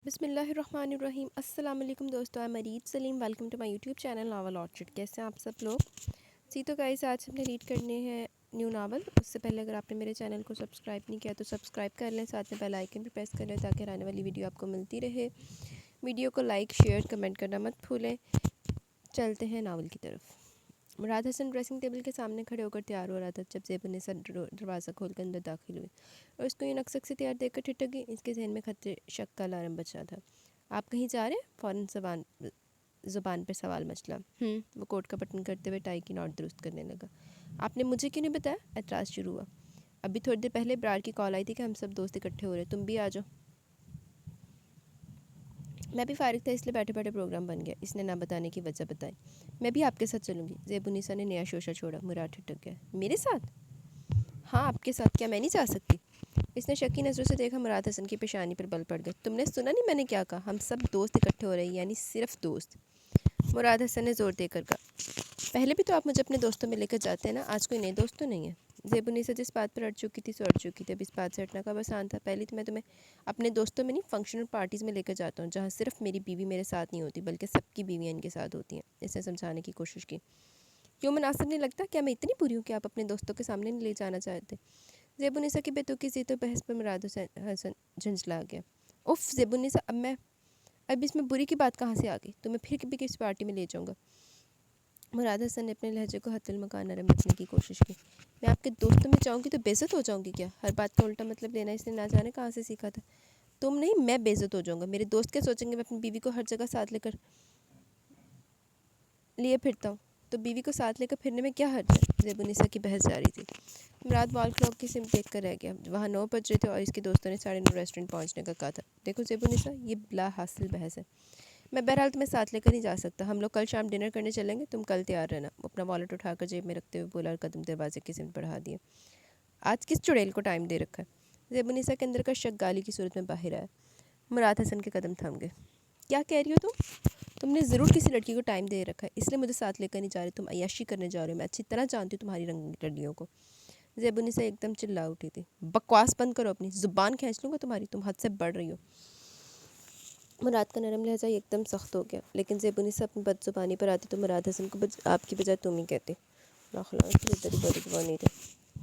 بسم اللہ الرحمن الرحیم۔ السلام علیکم دوستو، میں Mureed Saleem, welcome to my YouTube channel Novel Orchard. کیسے ہیں آپ سب لوگ؟ تو گائز آج ہم نے ریڈ کرنے ہیں نیو ناول۔ اس سے پہلے اگر آپ نے میرے چینل کو سبسکرائب نہیں کیا تو سبسکرائب کر لیں، ساتھ میں بیل آئیکن بھی پریس کر لیں تاکہ آنے والی ویڈیو آپ کو ملتی رہے۔ ویڈیو کو لائک شیئر کمنٹ کرنا مت بھولیں۔ چلتے ہیں ناول کی طرف۔ مراد حسن ڈریسنگ ٹیبل کے سامنے کھڑے ہو کر تیار ہو رہا تھا جب زیب النساء دروازہ کھول کر اندر داخل ہوئی اور اس کو یہ نقصک سے تیار دیکھ کر ٹھٹک گئی۔ اس کے ذہن میں خطرے شک کا الارم بج رہا تھا۔ آپ کہیں جا رہے ہیں؟ فوراً زبان پر سوال مچلا۔ وہ کوٹ کا بٹن کرتے ہوئے ٹائی کی نوٹ درست کرنے لگا۔ آپ نے مجھے کیوں نہیں بتایا؟ اعتراض شروع ہوا۔ ابھی تھوڑی دیر پہلے ابرار کی کال آئی تھی کہ ہم سب دوست اکٹھے ہو رہے، تم بھی آ جاؤ۔ میں بھی فارغ تھا، اس لیے بیٹھے بیٹھے پروگرام بن گیا۔ اس نے نہ بتانے کی وجہ بتائی۔ میں بھی آپ کے ساتھ چلوں گی۔ زیب النساء نے نیا شوشہ چھوڑا۔ مراد ٹھٹک گیا۔ میرے ساتھ؟ ہاں آپ کے ساتھ، کیا میں نہیں جا سکتی؟ اس نے شکی نظروں سے دیکھا۔ مراد حسن کی پیشانی پر بل پڑ گئے۔ تم نے سنا نہیں میں نے کیا کہا؟ ہم سب دوست اکٹھے ہو رہے ہیں، یعنی صرف دوست۔ مراد حسن نے زور دے کر کہا۔ پہلے بھی تو آپ مجھے اپنے دوستوں میں لے کر جاتے ہیں نا، آج کوئی نئے دوست تو نہیں ہے؟ زیب النساء جس بات پر اڑ چکی تھی سو اڑ چکی تھی، اب اس بات سے ہٹنا کب آسان تھا؟ پہلے تو میں تمہیں اپنے دوستوں میں نہیں، فنکشن اور پارٹیز میں لے کر جاتا ہوں جہاں صرف میری بیوی میرے ساتھ نہیں ہوتی بلکہ سب کی بیویاں ان کے ساتھ ہوتی ہیں۔ اس نے سمجھانے کی کوشش کی۔ کیوں مناسب نہیں لگتا؟ کیا میں اتنی بری ہوں کہ آپ اپنے دوستوں کے سامنے نہیں لے جانا چاہتے؟ زیب النساء کی بے تکی ضد و بحث پر مراد حسن جھنجھلا گیا۔ اف زیب النساء، اب اس میں بری کی بات کہاں سے آ گئی؟ تمہیں پھر کبھی کسی پارٹی میں لے جاؤں گا۔ مراد حسن نے اپنے لہجے کو حتی المکان نرم رکھنے کی کوشش کی۔ میں آپ کے دوستوں میں جاؤں گی تو بے عزت ہو جاؤں گی کیا؟ ہر بات کا الٹا مطلب لینا اس نے نہ جانے کہاں سے سیکھا تھا۔ تم نہیں، میں بے عزت ہو جاؤں گا۔ میرے دوست کیا سوچیں گے میں اپنی بیوی کو ہر جگہ ساتھ لے کر لیے پھرتا ہوں؟ تو بیوی کو ساتھ لے کر پھرنے میں کیا حرج ہے؟ زیب النساء کی بحث جاری تھی۔ مراد وال کلاک کی سمت دیکھ کر رہ گیا۔ وہاں 9 بج رہے تھے اور اس کے دوستوں نے 9:30 ریسٹورنٹ پہنچنے کا کہا تھا۔ دیکھو زیب النساء، یہ بلا حاصل بحث ہے۔ میں بہرحال تمہیں ساتھ لے کر نہیں جا سکتا۔ ہم لوگ کل شام ڈنر کرنے چلیں گے، تم کل تیار رہنا۔ وہ اپنا والیٹ اٹھا کر جیب میں رکھتے ہوئے بولا اور قدم دروازے کی سمت بڑھا دیے۔ آج کس چڑیل کو ٹائم دے رکھا ہے؟ زیب النساء کے اندر کا شک گالی کی صورت میں باہر آیا۔ مراد حسن کے قدم تھم گئے۔ کیا کہہ رہی ہو تم نے ضرور کسی لڑکی کو ٹائم دے رکھا ہے، اس لیے مجھے ساتھ لے کر نہیں جا رہے، تم عیاشی کرنے جا رہے ہو۔ میں اچھی طرح جانتی ہوں تمہاری رنگین لڑیوں کو۔ زیب النساء ایک دم چلا اٹھی تھی۔ بکواس بند کرو اپنی، زبان کھینچ لوں گا تمہاری، تم حد سے بڑھ رہی ہو۔ مراد کا نرم لہجہ ایک دم سخت ہو گیا، لیکن زیب النساء اپنی بد زبانی پر آتی تو مراد حسن کو آپ کی بجائے تم ہی کہتے۔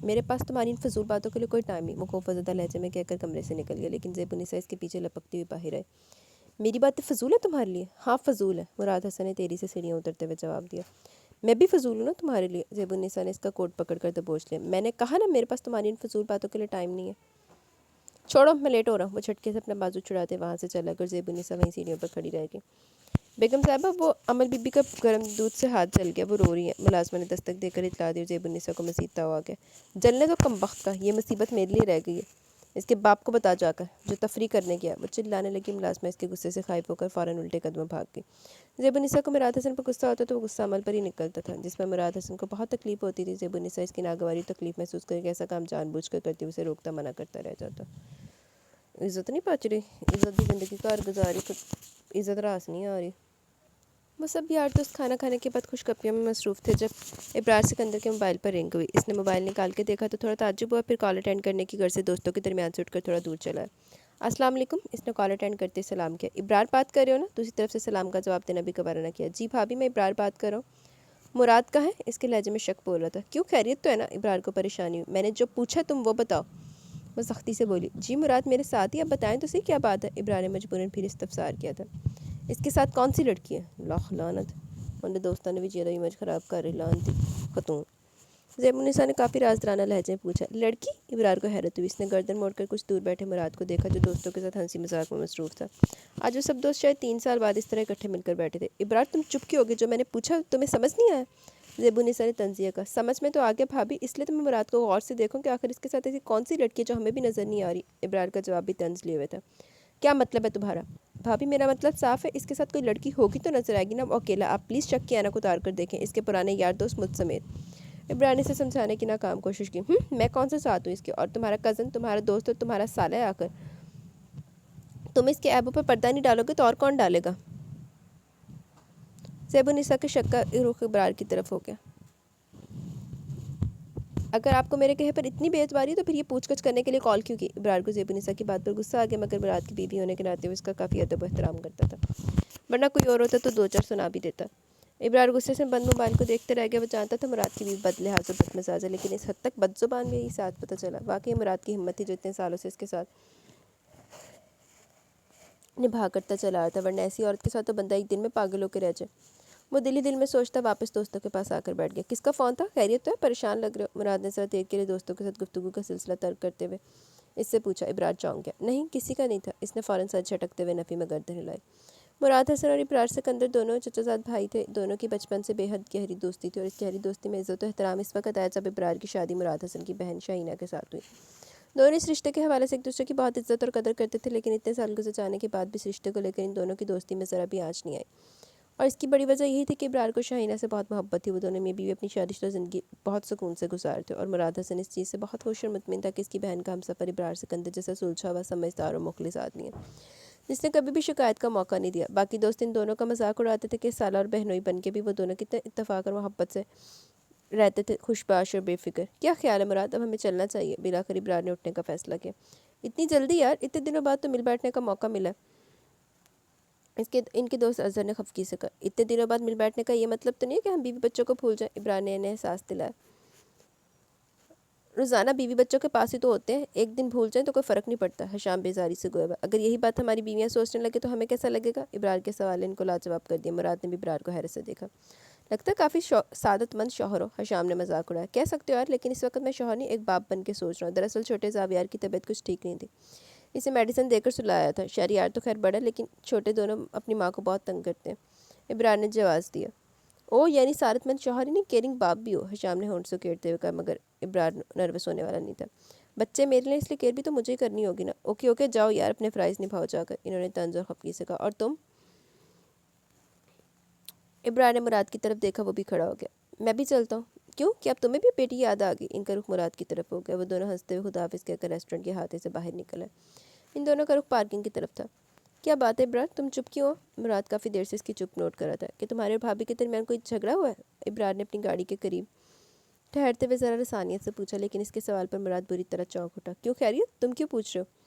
میرے پاس تمہاری ان فضول باتوں کے لیے کوئی ٹائم نہیں، وہ خوف زدہ لہجے میں کہہ کر کمرے سے نکل گیا، لیکن زیب النساء اس کے پیچھے لپکتی ہوئی باہر آئی۔ میری باتیں فضول ہے تمہارے لیے؟ ہاں فضول ہے، مراد حسن نے تیزی سے سیڑھیاں اترتے ہوئے جواب دیا۔ میں بھی فضول ہوں نا تمہارے لیے؟ زیب النساء نے اس کا کوٹ پکڑ کر دبوچ لیا۔ میں نے کہا نا میرے پاس تمہاری ان فضول باتوں کے لیے ٹائم نہیں ہے۔ چھوڑو، میں لیٹ ہو رہا ہوں۔ وہ جھٹکے سے اپنا بازو چھڑاتے وہاں سے چلا کر زیب النساء وہیں سیڑھیوں پر کھڑی رہ گئی۔ بیگم صاحبہ، وہ عمل بی بی کا گرم دودھ سے ہاتھ جل گیا، وہ رو رہی ہے۔ ملازمہ نے دستک دے کر اطلاع دی اور زیب النساء کو مزید تاؤ آ گیا۔ جلنے دو کمبخت کا، یہ مصیبت میرے لیے رہ گئی ہے۔ اس کے باپ کو بتا جا کر، جو تفریح کرنے گیا۔ وہ چلانے لگی۔ ملازمہ اس کے غصے سے خائف ہو کر فوراً الٹے قدموں بھاگ گئی۔ زیب النساء کو مراد حسن پر غصہ ہوتا تو وہ غصہ عمل پر ہی نکلتا تھا، جس میں مراد حسن کو بہت تکلیف ہوتی تھی۔ زیب النساء اس کی ناگواری تکلیف محسوس کر کے ایسا کام جان بوجھ کر کرتی اسے روکتا منع کرتا رہ جاتا۔ عزت نہیں پچ رہی، عزت کی زندگی کارگزاری کو عزت راس نہیں آ رہی۔ وہ سب یار دوست کھانا کھانے کے بعد خوش گپیوں میں مصروف تھے جب ابرار سکندر کے موبائل پر رنگ ہوئی۔ اس نے موبائل نکال کے دیکھا تو تھوڑا تعجب ہوا، پھر کال اٹینڈ کرنے کی غرض سے دوستوں کے درمیان سے اٹھ کر تھوڑا دور چلا۔ السلام علیکم، اس نے کال اٹینڈ کرتے سلام کیا۔ ابرار بات کر رہے ہو نا؟ دوسری طرف سے سلام کا جواب دینا بھی گوارا نہ کیا۔ جی بھابی، میں ابرار بات کر رہا ہوں۔ مراد کہاں ہے؟ اس کے لہجے میں شک بول رہا تھا۔ کیوں، خیریت تو ہے نا؟ ابرار کو پریشانی ہوئی۔ میں نے جو پوچھا تم وہ بتاؤ۔ وہ سختی سے بولی۔ جی مراد میرے ساتھ ہی، اب بتائیں تو صحیح کیا بات ہے؟ ابرار نے مجبوراً پھر استفسار کیا تھا۔ اس کے ساتھ کون سی لڑکی ہے؟ لاکھ لعنت، انہیں دوستوں نے بھی زیادہ امیج خراب کر رہی، لعنتی خاتون۔ زیب النساء نے کافی رازدارانہ لہجے میں پوچھا۔ لڑکی؟ ابرار کو حیرت ہوئی۔ اس نے گردن موڑ کر کچھ دور بیٹھے مراد کو دیکھا جو دوستوں کے ساتھ ہنسی مذاق میں مصروف تھا۔ آج وہ سب دوست شاید 3 سال بعد اس طرح اکٹھے مل کر بیٹھے تھے۔ ابرار تم چپ کیوں ہو گئے؟ جو میں نے پوچھا تمہیں سمجھ نہیں آیا؟ زیب النساء نے طنزیہ کہا۔ سمجھ میں تو آ گیا بھابی، اس لیے تو میں مراد کو غور سے دیکھوں کہ آخر اس کے ساتھ ایسی کون سی لڑکی ہے جو ہمیں بھی نظر نہیں آ رہی۔ ابرار کا جواب بھی طنز لیے ہوئے تھا۔ کیا مطلب ہے تمہارا؟ بھابی میرا مطلب صاف ہے، اس کے ساتھ کوئی لڑکی ہوگی تو نظر آئے گی نا، وہ اکیلا۔ آپ پلیز شک کی اینک اتار کر دیکھیں، اس کے پرانے یار دوست مجھ سمیت۔ ابرار نے اسے سمجھانے کی ناکام کوشش کی۔ میں کون سا ساتھ ہوں اس کے؟ اور تمہارا کزن، تمہارا دوست اور تمہارا سالہ ہے آ کر۔ تم اس کے عیبوں پر پردہ نہیں ڈالو گے تو اور کون ڈالے گا؟ زیب النساء کے شک کا رخ ابرار کی طرف ہو گیا۔ اگر آپ کو میرے کہے پر اتنی بے اعتباری ہے تو پھر یہ پوچھ گچھ کرنے کے لیے کال کیوں کی؟ ابرار کو زیب النساء کی بات پر غصہ آ گیا، مگر مراد کی بیوی ہونے کے ناطے وہ اس کا کافی ادب و احترام کرتا تھا، ورنہ کوئی اور ہوتا تو دو چار سنا بھی دیتا۔ ابرار غصے سے بند موبائل کو دیکھتے رہ گیا۔ وہ جانتا تھا مراد کی بیوی بد لحاظ و بد مزاج ہے، لیکن اس حد تک بد زبان بھی یہی ساتھ پتہ چلا۔ واقعی مراد کی ہمت تھی جو اتنے سالوں سے اس کے ساتھ نبھا کرتا چلا رہا تھا، ورنہ ایسی عورت کے ساتھ تو بندہ ایک دن میں پاگل ہو کے رہ جائے۔ وہ دل ہی دل میں سوچتا واپس دوستوں کے پاس آ کر بیٹھ گیا۔ کس کا فون تھا؟ خیریت تو ہے؟ پریشان لگ رہے ہو؟ مراد نے ذرا دیر کے لیے دوستوں کے ساتھ گفتگو کا سلسلہ ترک کرتے ہوئے اس سے پوچھا۔ ابرار چونک گیا۔ نہیں، کسی کا نہیں تھا، اس نے فوراً سر جھٹکتے ہوئے نفی میں گردن ہلائی۔ مراد حسن اور ابرار سکندر دونوں چچا زاد بھائی تھے، دونوں کی بچپن سے بے حد گہری دوستی تھی، اور اس گہری دوستی میں عزت و احترام اس وقت آیا جب ابرار کی شادی مراد حسن کی بہن شاہینہ کے ساتھ ہوئی۔ دونوں اس رشتے کے حوالے سے ایک دوسرے کی بہت عزت اور قدر کرتے تھے، لیکن اتنے سال گزر جانے کے بعد بھی اس رشتے کو لے کر ان دونوں کی دوستی میں ذرا بھی آنچ نہیں آئی، اور اس کی بڑی وجہ یہی تھی کہ ابرار کو شاہینہ سے بہت محبت تھی۔ وہ دونوں میاں بیوی اپنی شادی شدہ زندگی بہت سکون سے گزارتے، اور مراد حسن اس چیز سے بہت خوش اور مطمئن تھا کہ اس کی بہن کا ہمسفر ابرار سکندر جیسا سلجھا ہوا، سمجھدار اور مخلص آدمی ہے، جس نے کبھی بھی شکایت کا موقع نہیں دیا۔ باقی دوست ان دونوں کا مذاق اڑاتے تھے کہ سالہ اور بہنوئی بن کے بھی وہ دونوں کتنے اتفاق اور محبت سے رہتے تھے، خوش باش اور بے فکر۔ کیا خیال ہے مراد، اب ہمیں چلنا چاہیے؟ بلاخر ابرار نے اٹھنے کا فیصلہ کیا۔ اتنی جلدی یار؟ اتنے دنوں بعد تو مل بیٹھنے کا موقع ملا۔ ان کے دوست اظہر نے خفگی سے کہا۔ اتنے دنوں بعد مل بیٹھنے کا یہ مطلب تو نہیں ہے کہ ہم بیوی بچوں کو بھول جائیں؟ ابرار نے انہیں احساس دلایا۔ روزانہ بیوی بچوں کے پاس ہی تو ہوتے ہیں، ایک دن بھول جائیں تو کوئی فرق نہیں پڑتا، حشام بیزاری سے گویا۔ اگر یہی بات ہماری بیویاں سوچنے لگے تو ہمیں کیسا لگے گا؟ ابرار کے سوال نے ان کو لاجواب کر دیا۔ مراد نے بھی ابرار کو حیرت سے دیکھا۔ لگتا ہے کافی سعادت مند شوہر ہو، حشام نے مذاق اڑایا۔ کہہ سکتے ہو یار، لیکن اس وقت میں شوہر نہیں، ایک باپ بن کے سوچ رہا ہوں۔ دراصل چھوٹے زاویار کی طبیعت کچھ ٹھیک نہیں تھی، اسے میڈیسن دے کر سلایا تھا۔ شہریار تو خیر بڑا، لیکن چھوٹے دونوں اپنی ماں کو بہت تنگ کرتے ہیں، ابرار نے جواز دیا۔ او یعنی سعادت مند شوہر ہی نہیں، کیئرنگ باپ بھی ہو، حشام نے ہونٹ سکیڑتے ہوئے کہا، مگر ابرار نروس ہونے والا نہیں تھا۔ بچے میرے لیے، اس لیے کیئر بھی تو مجھے ہی کرنی ہوگی نا۔ اوکے اوکے، جاؤ یار، اپنے فرائض نبھاؤ جا کر، انہوں نے طنز اور خفگی سے کہا۔ اور تم؟ ابرار نے مراد کی طرف دیکھا، وہ بھی کھڑا ہو گیا۔ میں بھی چلتا ہوں۔ کیوں؟ کہ اب تمہیں بھی بیٹی یاد آ گئی؟ ان کا رخ مراد کی طرف ہو گیا۔ وہ دونوں ہنستے ہوئے خدا حافظ کہہ کر ریسٹورنٹ کے احاطے سے باہر نکل آئے۔ ان دونوں کا رخ پارکنگ کی طرف تھا۔ کیا بات ہے ابرار، تم چپ کیوں ہو؟ مراد کافی دیر سے اس کی چپ نوٹ کر رہا تھا۔ کہ تمہارے اور بھابھی کے درمیان کوئی جھگڑا ہوا ہے؟ ابرار نے اپنی گاڑی کے قریب ٹھہرتے ہوئے ذرا رسانیت سے پوچھا، لیکن اس کے سوال پر مراد بری طرح چونک اٹھا۔ کیوں خیریت؟ تم کیوں پوچھ رہے ہو؟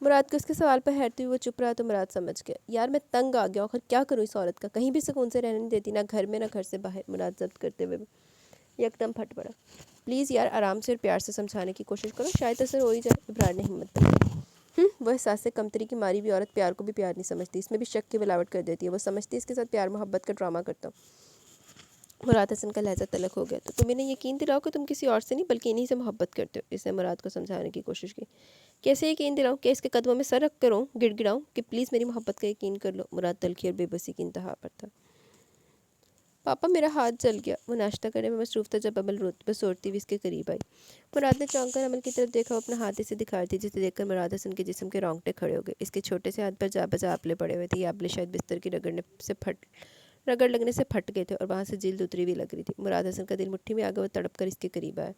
مراد کو اس کے سوال پر حیرتی ہوئی وہ چپ رہا تو مراد سمجھ گیا۔ یار میں تنگ آ گیا ہوں، آخر کیا کروں اس عورت کا، کہیں بھی سکون سے رہنے نہیں دیتی، نہ گھر میں نہ گھر سے باہر۔ مراد ضبط کرتے ہوئے یکدم پھٹ پڑا۔ پلیز یار، آرام سے اور پیار سے سمجھانے کی کوشش کرو، شاید اثر ہو ہی جائے۔ ابرار نے ہمت بنائی۔ وہ احساس سے کمتری کی ماری بھی عورت پیار کو بھی پیار نہیں سمجھتی، اس میں بھی شک کی ملاوٹ کر دیتی ہے۔ وہ سمجھتی ہے اس کے ساتھ پیار محبت کا ڈرامہ کرتا ہوں۔ مراد حسن کا لہجہ تلخ ہو گیا۔ تو تم انہیں یقین دلاؤ کہ تم کسی اور سے نہیں بلکہ انہی سے محبت کرتے ہو۔ اس نے مراد کو سمجھانے کی کوشش کی۔ کیسے یقین دلاؤں؟ کہ اس کے قدموں میں سر رکھ کر گڑ گڑاؤں کہ پلیز میری محبت کا یقین کر لو؟ مراد تلخی اور بے بسی کی انتہا پر تھا۔ پاپا میرا ہاتھ جل گیا۔ وہ ناشتہ کرنے میں مصروف تھا جب عمل بسورتی ہوئی اس کے قریب آئی۔ مراد نے چونک کر عمل کی طرف دیکھا، وہ اپنا ہاتھ اسے دکھا رہی تھی، جسے دیکھ کر مراد حسن کے جسم کے رونگٹے کھڑے ہو گئے۔ اس کے چھوٹے سے ہاتھ پر جا بجا آپلے پڑے ہوئے تھے، یہ آپلے شاید بستر کی رگڑ لگنے سے پھٹ گئے تھے اور وہاں سے جلد اتری بھی لگ رہی تھی۔ مراد حسن کا دل مٹھی میں آ گیا، وہ تڑپ کر اس کے قریب آیا۔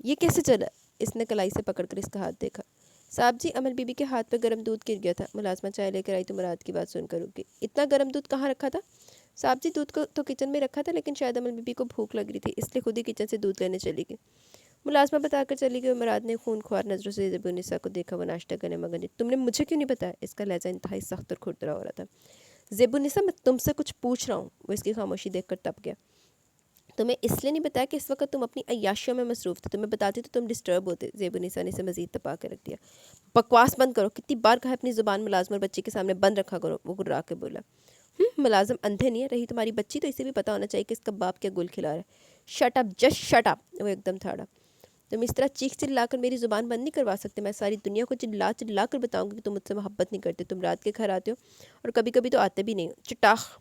یہ کیسے چلا؟ اس نے کلائی سے پکڑ کر اس کا ہاتھ دیکھا۔ صاحب جی، امل بی بی کے ہاتھ پہ گرم دودھ گر گیا تھا۔ ملازمہ چائے لے کر آئی تو مراد کی بات سن کر رک گئی۔ اتنا گرم دودھ کہاں رکھا تھا؟ صاحب جی، دودھ کو تو کچن میں رکھا تھا، لیکن شاید امل بی بی کو بھوک لگ رہی تھی، اس لیے خود ہی کچن سے دودھ لینے چلی گئی۔ ملازمہ بتا کر چلی گئی۔ مراد نے خون خوار نظروں سے زیب النساء کو دیکھا، وہ ناشتہ کرنے مگن۔ تم نے مجھے کیوں نہیں بتایا؟ اس کا لہجہ انتہائی سخت اور کھردرا ہو رہا تھا۔ زیب النساء، میں تم سے کچھ پوچھ رہا ہوں۔ وہ اس کی خاموشی دیکھ کر تپ گیا۔ تمہیں اس لیے نہیں بتایا کہ اس وقت تم اپنی عیاشیوں میں مصروف تھے، تمہیں بتاتی تو تم ڈسٹرب ہوتے۔ زیب النساء نے اسے مزید تپا کے رکھ دیا۔ بکواس بند کرو، کتنی بار کہا اپنی زبان ملازم اور بچی کے سامنے بند رکھا کرو؟ وہ گررا کے بولا۔ ملازم اندھے نہیں ہے، رہی تمہاری بچی تو اسے بھی پتا ہونا چاہیے کہ اس کا باپ کیا گل کھلا رہا ہے۔ Shut up, just shut up, وہ ایک دم تھاڑا۔ تم اس طرح چیخ چلا کر میری زبان بند نہیں کروا سکتے، میں ساری دنیا کو چلا چلا کر بتاؤں گی کہ تم مجھ سے محبت نہیں کرتے، تم رات کے گھر آتے ہو اور کبھی کبھی تو آتے بھی نہیں ہو۔ چٹاخ،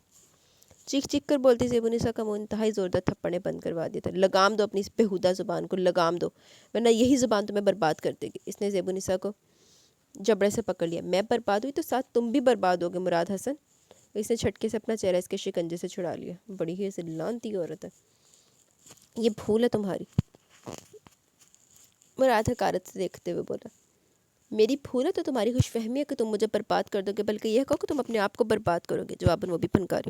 چیخ چیخ کر بولتی زیب النساء کا منہ انتہائی زوردار تھپڑ نے بند کروا دیا تھا۔ لگام دو اپنی اس بےہودہ زبان کو، لگام دو، ورنہ یہی زبان تمہیں برباد کر دے گی۔ اس نے زیب النساء کو جبڑے سے پکڑ لیا۔ میں برباد ہوئی تو ساتھ تم بھی برباد ہوگے مراد حسن۔ اس نے جھٹکے سے اپنا چہرہ اس کے شکنجے سے چھڑا لیا۔ بڑی ہی ایسے لانتی عورت ہے، یہ بھول ہے تمہاری؟ مراد حقارت سے دیکھتے ہوئے بولا۔ میری بھول ہے تو تمہاری خوش فہمی ہے کہ تم مجھے برباد کر دو گے، بلکہ یہ کہو کہ تم اپنے آپ کو برباد کرو گے؟ جواباً وہ بھی پھنکاری۔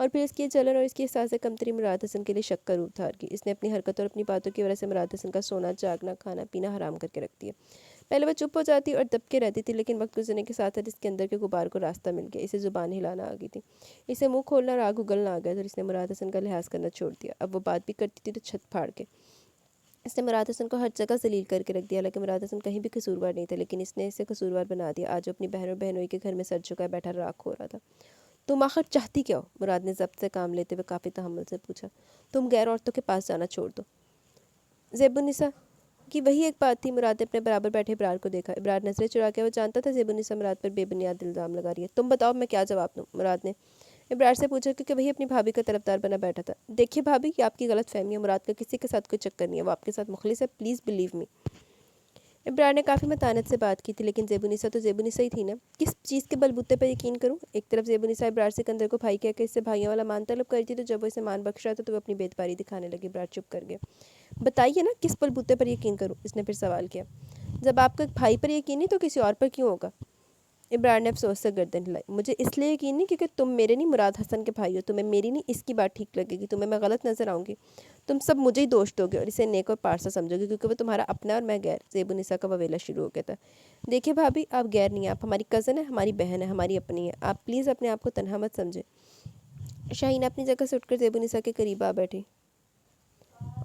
اور پھر اس کی جلن اور اس کی احساس کمتری مراد حسن کے لیے شک کا روپ دھار کی۔ اس نے اپنی حرکت اور اپنی باتوں کی وجہ سے مراد حسن کا سونا، جاگنا، کھانا پینا حرام کر کے رکھ دیا۔ پہلے وہ چپ ہو جاتی اور دب کے رہتی تھی، لیکن وقت گزرنے کے ساتھ اس کے اندر کے غبار کو راستہ مل گیا۔ اسے زبان ہلانا آ گئی تھی، اسے منہ کھولنا اور آگ اگلنا آ گیا، اور اس نے مراد حسن کا لحاظ کرنا چھوڑ دیا۔ اب وہ بات بھی کرتی تھی تو چھت پھاڑ کے۔ اس نے مراد حسن کو ہر جگہ ذلیل کر کے رکھ دیا، حالانکہ مراد حسن کہیں بھی قصوروار نہیں تھا، لیکن اس نے اسے قصوروار بنا دیا۔ آج وہ اپنی بہن اور بہنوئی کے گھر میں سر جھکائے بیٹھا راکھ ہو رہا تھا۔ تم آخر چاہتی کیا ہو؟ مراد نے ضبط سے کام لیتے ہوئے کافی تحمل سے پوچھا۔ تم غیر عورتوں کے پاس جانا چھوڑ دو۔ زیب النساء کی وہی ایک بات تھی۔ مراد نے اپنے برابر بیٹھے ابرار کو دیکھا۔ ابرار نظریں چرا کے، وہ جانتا تھا زیب النساء مراد پر بے بنیاد الزام لگا رہی ہے۔ تم بتاؤ میں کیا جواب دوں؟ مراد نے ابرار سے پوچھا، کیونکہ وہی اپنی بھابھی کا طرفدار بنا بیٹھا تھا۔ دیکھیے بھابھی، یہ آپ کی غلط فہمی ہے، مراد کا کسی کے ساتھ کوئی چکر نہیں ہے، وہ آپ کے ساتھ مخلص ہے، پلیز بلیو می۔ ابرار نے کافی متانت سے بات کی تھی، لیکن زیب النساء تو زیب النساء ہی تھی نا۔ کس چیز کے بل بوتے پر یقین کروں؟ ایک طرف زیب النساء ابرار سکندر کو بھائی کہہ کے اس سے بھائیوں والا مان طلب کرتی، تو جب وہ اسے مان بخش رہا تھا تو وہ اپنی بے اعتباری دکھانے لگی۔ ابرار چپ کر گیا۔ بتائیے نا، کس بل بوتے پر یقین کروں؟ اس نے پھر سوال کیا۔ جب آپ کا بھائی پر یقین نہیں تو کسی اور پر کیوں ہوگا؟ ابرار نے افسوس سے گردن ہلائی۔ مجھے اس لیے یقین نہیں کیونکہ تم میرے نہیں، مراد حسن کے بھائی ہو۔ تمہیں میری نہیں اس کی بات ٹھیک لگے گی، تمہیں میں غلط نظر آؤں گی، تم سب مجھے ہی دوش دو گے اور اسے نیک اور پارسا سمجھو گے، کیونکہ وہ تمہارا اپنا اور میں غیر۔ زیب النساء کا وویلا شروع ہو گیا تھا۔ دیکھیے بھابھی، آپ غیر نہیں ہیں، آپ ہماری کزن ہیں، ہماری بہن ہے، ہماری اپنی ہے، آپ پلیز اپنے آپ کو تنہا مت سمجھیں۔ شاہین اپنی جگہ سے اٹھ کر زیب النساء کے قریب آ بیٹھی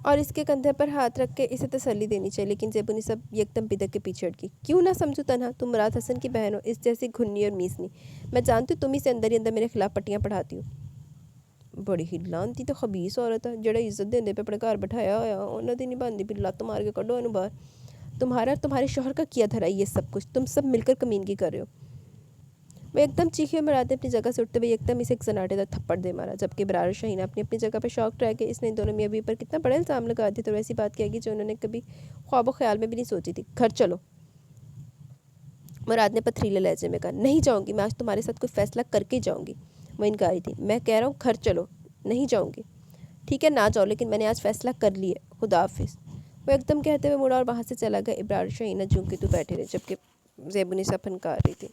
اور اس کے کندھے پر ہاتھ رکھ کے اسے تسلی دینی چاہیے، لیکن زیب النساء یکدم بدک کے پیچھے ہٹ گئی۔ کیوں نہ سمجھوں تنہا؟ تم مراد حسن کی بہن ہو، اس جیسی گھنی اور میسنی۔ میں جانتی ہوں تم ہی سے اندر ہی اندر میرے خلاف پٹیاں پڑھاتی ہو۔ بڑی ہی لانتی تو خبیث عورت ہے، جڑے عزت دیندے پہ اپنے گھر بٹھایا ہوا انہوں دی نہیں بندی، پھر لت مار کے کڈو انہوں باہر۔ تمہارا اور تمہارے شوہر کا کیا دھرا یہ سب کچھ، تم سب مل کر کمینگی کر رہے ہو۔ وہ ایک دم چیخی اور مراد نے اپنی جگہ سے اٹھتے ہوئے ایک دم اسے ایک سناٹے دار تھپڑ دے مارا، جبکہ ابرار اور شاہینہ اپنی اپنی جگہ پہ شاکڈ رہ گئے۔ اس نے ان دونوں میاں بیوی پر کتنا بڑا الزام لگا دیا تھا اور ایسی بات کہے گی جو انہوں نے کبھی خواب و خیال میں بھی نہیں سوچی تھی۔ گھر چلو، مراد نے پتھریلے لہجے میں کہا۔ نہیں جاؤں گی، میں آج تمہارے ساتھ کوئی فیصلہ کر کے جاؤں گی۔ وہ انکاری تھی۔ میں کہہ رہا ہوں گھر چلو۔ نہیں جاؤں گی۔ ٹھیک ہے نہ جاؤ، لیکن میں نے آج فیصلہ کر لی ہے، خدا حافظ۔ وہ ایک دم کہتے ہوئے مڑا اور وہاں سے چلا گیا۔ ابرار اور شاہینہ جھوم کے تو بیٹھے رہے، جبکہ زیب النساء پھنکار رہی تھی۔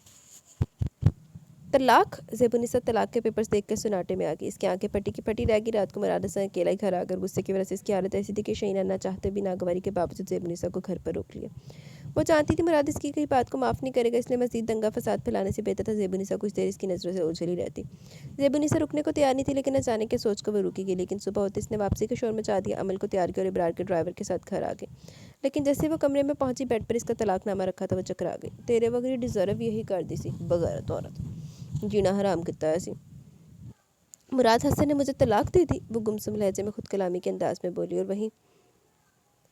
طلاق؟ زیب النساء طلاق کے پیپرز دیکھ کے سناٹے میں آ گئی۔ اس کی آنکھیں پھٹی کی پھٹی رہ گئی۔ رات کو مراد حسن اکیلا ہی گھر آ کر غصے کی وجہ سے اس کی حالت ایسی تھی کہ شاہینہ نہ چاہتے بھی ناگواری کے باوجود زیب النساء کو گھر پر روک لیا۔ وہ جانتی تھی مراد اس کی کئی بات کو معاف نہیں کرے گا، اس لیے مزید دنگا فساد پھیلانے سے بہتر تھا زیب النساء کچھ دیر اس کی نظروں سے اوجھلی رہتی۔ زیب النساء رکنے کو تیار نہیں تھی، لیکن اچانک کے سوچ کو وہ رکی گئی۔ لیکن صبح ہوتے اس نے واپسی کا شور مچا دیا، عمل کو تیار کیا اور ابرار کے ڈرائیور کے ساتھ گھر آ گئی۔ لیکن جیسے وہ کمرے میں پہنچی، بیڈ پر اس کا طلاق نامہ رکھا تھا، وہ چکرا گئی۔ تیرے وغیرہ ڈیزرو یہی کر دی سی، بغیرت عورت، جینا حرام کتا ہے سی۔ مراد حسن نے مجھے طلاق دے دی، وہ گمسم لہجے میں خود کلامی کے انداز میں بولی، اور وہیں